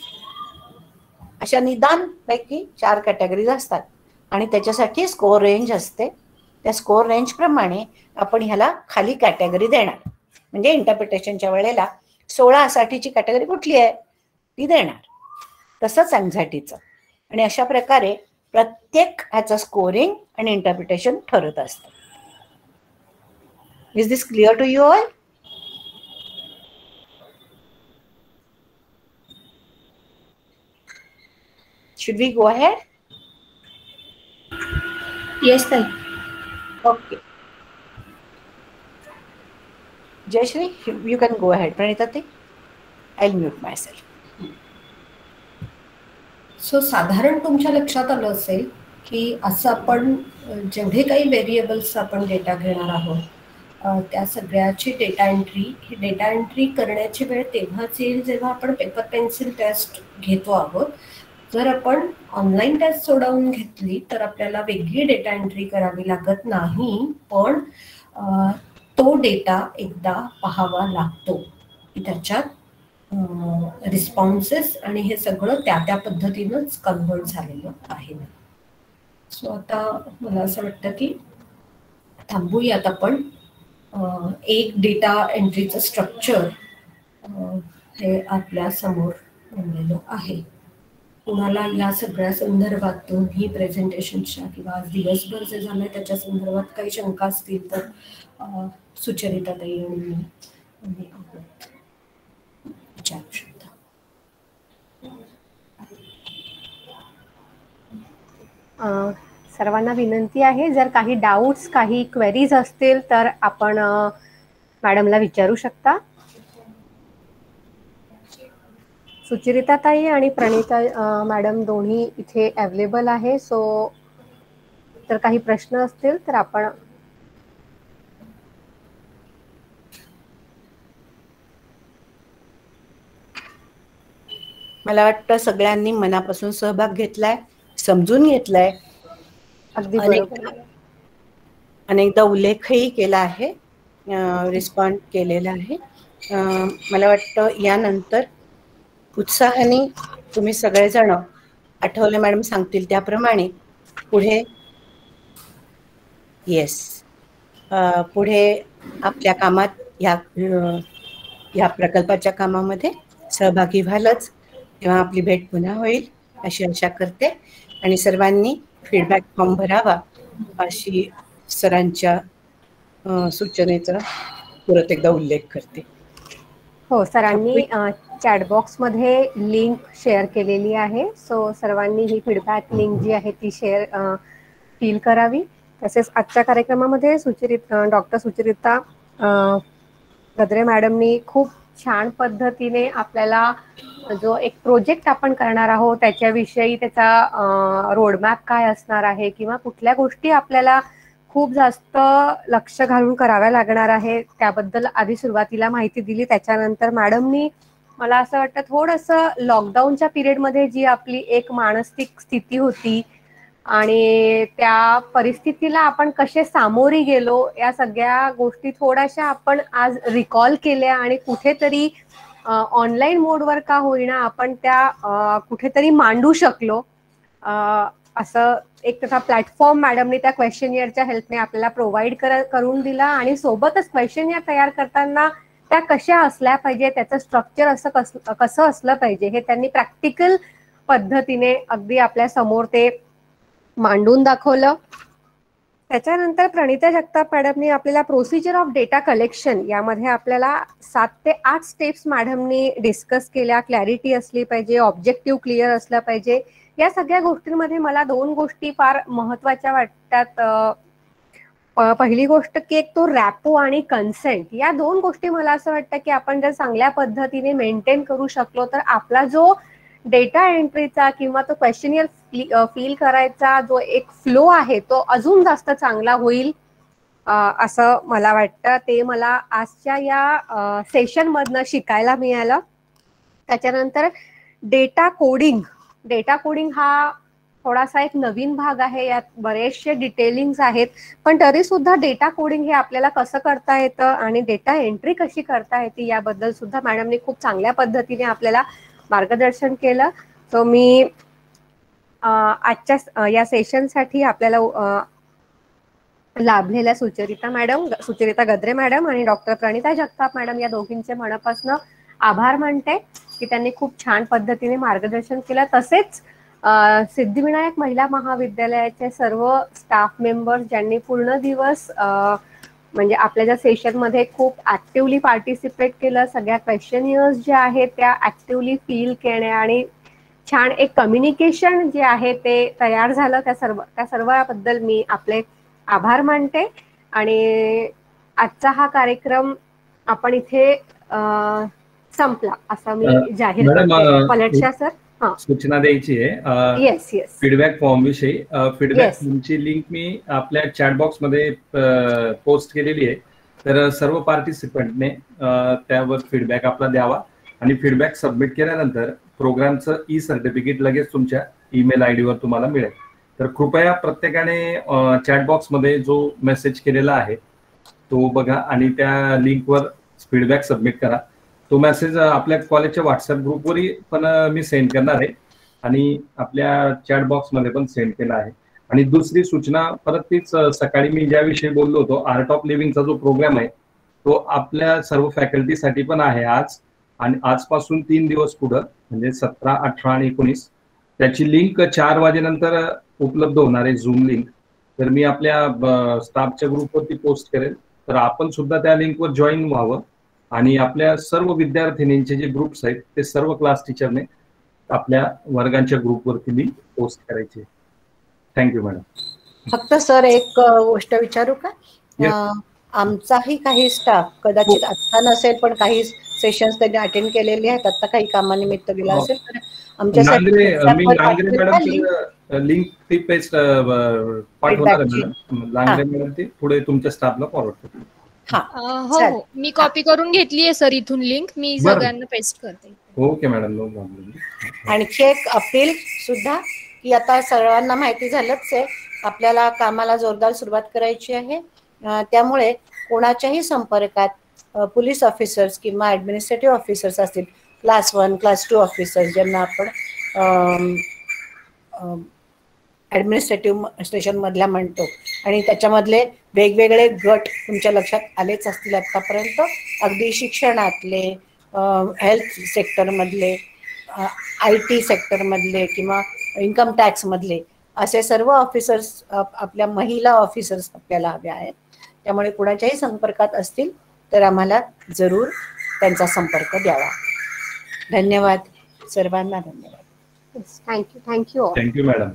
अशा निदान पैकी 4 कॅटेगरीज असतात आणि त्याच्यासाठी स्कोर रेंज असते. त्या स्कोर रेंज प्रमाणे आपण ह्याला खाली कॅटेगरी देणार. म्हणजे इंटरप्रिटेशनच्या वेळेला 16 साठीची कॅटेगरी कुठली आहे ती देणार, तसंच अँझायटीचं. आणि अशा प्रकारे प्रत्येक ह्याचं स्कोरिंग आणि इंटरप्रिटेशन ठरत असतं. Is this clear to you all? Should we go ahead? Yes, sir. Okay. Jayashri, you can go ahead. Pranitati, I'll mute myself. So साधारण तुमच्या लक्षात आलं असेल की असं आपण जेवढे काही व्हेरिएबल्स आपण डेटा घेणार आहोत त्या सगळ्याची डेटा एंट्री करण्याची वेळ तेव्हाच येईल जेव्हा आपण पेपर पेन्सिल टेस्ट घेतो आहोत. जर आपण ऑनलाईन टेस्ट सोडवून घेतली तर आपल्याला वेगळी डेटा एंट्री करावी लागत नाही, पण तो डेटा एकदा पाहावा लागतो की त्याच्यात रिस्पॉन्सेस आणि हे सगळं त्या पद्धतीनंच कन्व्हर्ट झालेलं आहे. सो आता मला असं वाटतं की थांबूयात आपण. एक डेटा एंट्रीचं स्ट्रक्चर हे आपल्या समोर बनलेलं आहे. कुणाला या सगळ्या संदर्भात दोन्ही प्रेझेंटेशनच्या किंवा आज दिवसभर जे झालंय त्याच्या संदर्भात काही शंका असतील तर सुचरिताताई आणि मी विचारू शकता. सर्वांना विनंती आहे, जर काही डाऊट्स काही क्वेरीज असतील तर आपण मॅडमला विचारू शकता. सुचरिताताई आणि प्रणिता मॅडम दोन्ही इथे अवेलेबल आहे. सो तर काही प्रश्न असतील तर आपण मला वाटतं सगळ्यांनी मनापासून सहभाग घेतलाय, समजून घेतलाय, अगदी अनेकदा उल्लेखही केला आहे, रिस्पॉन्ड केलेला आहे. मला वाटतं यानंतर उत्साहाने तुम्ही सगळेजण आठवले मॅडम सांगतील त्याप्रमाणे पुढे पुढे आपल्या कामात या प्रकल्पाच्या कामामध्ये सहभागी व्हालच. तेव्हा आपली भेट पुन्हा होईल अशी आशा करते आणि सर्वांनी फीडबॅक फॉर्म भरावा अशी सरांच्या सूचनेचा परत एकदा उल्लेख करते. हो, सरांनी चॅटबॉक्समध्ये लिंक शेअर केलेली आहे. सो सर्वांनी ही फीडबॅक लिंक जी आहे ती फिल करावी. तसेच आजच्या कार्यक्रमामध्ये डॉक्टर सुचरिता गद्रे मॅडमनी खूप छान पद्धतीने आपल्याला जो एक प्रोजेक्ट आपण करणार आहोत त्याच्याविषयी त्याचा रोडमॅप काय असणार आहे किंवा कुठल्या गोष्टी आपल्याला खूप जास्त लक्ष घालून कराव्या लागणार आहे त्याबद्दल आधी सुरुवातीला माहिती दिली. त्याच्यानंतर मॅडमनी मला असं वाटतं थोडंसं लॉकडाऊनच्या पिरियडमध्ये जी आपली एक मानसिक स्थिती होती आणि त्या परिस्थितीला आपण कसे सामोरी गेलो या सगळ्या गोष्टी थोड्याशा आपण आज रिकॉल केल्या आणि कुठेतरी ऑनलाईन मोडवर का होईना आपण त्या कुठेतरी मांडू शकलो. असं एक त्याचा प्लॅटफॉर्म मॅडमने त्या क्वेश्चनियरच्या हेल्पने आपल्याला प्रोव्हाइड करून दिला आणि सोबतच क्वेश्चनियर तयार करताना त्या कशा असल्या पाहिजे, त्याचं स्ट्रक्चर असं कसं असलं पाहिजे हे त्यांनी प्रॅक्टिकल पद्धतीने अगदी आपल्या समोर ते मांडून दाखवलं. त्याच्यानंतर प्रणिता जगताप मॅडमनी आपल्याला प्रोसिजर ऑफ डेटा कलेक्शन यामध्ये आपल्याला 7 ते 8 स्टेप्स मॅडमनी डिस्कस केल्या. क्लॅरिटी असली पाहिजे, ऑब्जेक्टिव्ह क्लिअर असलं पाहिजे. या सगळ्या गोष्टींमध्ये मला 2 गोष्टी फार महत्वाच्या वाटतात. पहिली गोष्ट की एक तो रॅपो आणि कन्सेंट, या 2 गोष्टी मला असं वाटतं की आपण जर चांगल्या पद्धतीने मेंटेन करू शकलो तर आपला जो डेटा एंट्रीचा किंवा तो क्वेश्चनियर फिल करायचा जो एक फ्लो आहे तो अजून जास्त चांगला होईल असं मला वाटतं. ते मला आजच्या या सेशन मधनं शिकायला मिळालं. त्याच्यानंतर डेटा कोडिंग हा थोडासा एक नवीन भाग आहे. यात बरेचसे डिटेलिंग्स आहेत पण तरी सुद्धा डेटा कोडिंग हे आपल्याला कसं करता येतं आणि डेटा एंट्री कशी करता येते याबद्दल सुद्धा मॅडमने खूप चांगल्या पद्धतीने आपल्याला मार्गदर्शन केलं. सो मी आजच्या या सेशनसाठी आपल्याला लाभलेल्या सुचरिता गद्रे मॅडम आणि डॉक्टर प्रणिता जगताप मॅडम या दोघींचे मनापासून आभार मानते की त्यांनी खूप छान पद्धतीने मार्गदर्शन केलं. तसेच सिद्धिविनायक महिला महाविद्यालयाचे सर्व स्टाफ मेंबर्स ज्यांनी पूर्ण दिवस म्हणजे आपल्या ज्या सेशन मध्ये खूप ऍक्टिव्हली पार्टिसिपेट केलं, सगळ्या क्वेश्चनियर्स जे आहेत त्या ऍक्टिव्हली फील केल्या आणि छान एक कम्युनिकेशन जे आहे ते तयार झालं, त्या सर्वांबद्दल मी आपले आभार मानते. आणि आजचा हा कार्यक्रम आपण इथे संपला असं मी जाहीर करते. पलटशा सर सूचना द्यायची आहे. येस फीडबॅक फॉर्म विषयी. फीडबॅक फॉर्मची लिंक मी आपल्या चॅट बॉक्स मध्ये पोस्ट केलेली आहे. तर सर्व पार्टिसिपंटने त्यावर फीडबॅक आपला द्यावा आणि फीडबॅक सबमिट केल्यानंतर प्रोग्रामचं सर्टिफिकेट लगेच तुमच्या ईमेल आयडी वर तुम्हाला मिळेल. तर कृपया प्रत्येकाने चॅट बॉक्स मध्ये जो मेसेज केलेला आहे तो बघा आणि त्या लिंकवर फीडबॅक सबमिट करा. तो मेसेज आपल्या कॉलेजच्या व्हॉट्सअप ग्रुपवरही पण मी सेंड करणार आहे आणि आपल्या चॅट बॉक्स मध्ये पण सेंड केला आहे. आणि दुसरी सूचना परत तीच, सकाळी मी ज्याविषयी बोललो होतो आर्ट ऑफ लिव्हिंगचा जो प्रोग्राम आहे तो आपल्या सर्व फॅकल्टीसाठी पण आहे आज आणि आजपासून 3 दिवस पुढं म्हणजे 17, 18 आणि 19 त्याची लिंक 4 वाजेनंतर उपलब्ध होणार आहे, झूम लिंक. तर मी आपल्या स्टाफच्या ग्रुपवरती पोस्ट करेल, तर आपण सुद्धा त्या लिंकवर जॉईन व्हावं आणि आपल्या सर्व विद्यार्थिनींचे जे ग्रुप्स आहेत ते सर्व क्लास टीचरने आपल्या वर्गांच्या ग्रुपवरती मी पोस्ट करायचे. Thank you madam. फक्त सर एक गोष्ट विचारू का? आमचाही काही स्टाफ कदाचित आता नसेल पण काही सेशन्स त्यांनी अटेंड केलेले आहेत, आता काही कामानिमित्त गेला असेल तर आमच्यासाठी लिंक ती पेस्ट पाठवणार मॅडम. लांगरे मॅडम ती पुढे तुमच्या स्टाफला फॉरवर्ड करतील. हो, मी कॉपी करून घेतली आहे सर इथून लिंक, मी सगळ्यांना पेस्ट करते. Okay madam, no problem. आणखी एक अपील सुद्धा की आता सर्वांना माहिती झालंच आहे आपल्याला कामाला जोरदार सुरुवात करायची आहे. त्यामुळे कोणाच्याही संपर्कात पोलीस ऑफिसर्स किंवा ऍडमिनिस्ट्रेटिव्ह ऑफिसर्स असतील, क्लास 1, क्लास 2 ऑफिसर्स ज्यांना आपण ऍडमिनिस्ट्रेटिव्ह स्टेशन मधल्या म्हणतो आणि त्याच्यामधले वेगवेगळे गट तुमच्या लक्षात आलेच असतील आतापर्यंत. अगदी शिक्षणातले, हेल्थ सेक्टरमधले, IT सेक्टरमधले किंवा इन्कम टॅक्स मधले असे सर्व ऑफिसर्स, आपल्या महिला ऑफिसर्स आपल्याला हव्या आहेत. त्यामुळे कुणाच्याही संपर्कात असतील तर आम्हाला जरूर त्यांचा संपर्क द्यावा. धन्यवाद सर्वांना. धन्यवाद. थँक्यू. Thank you madam.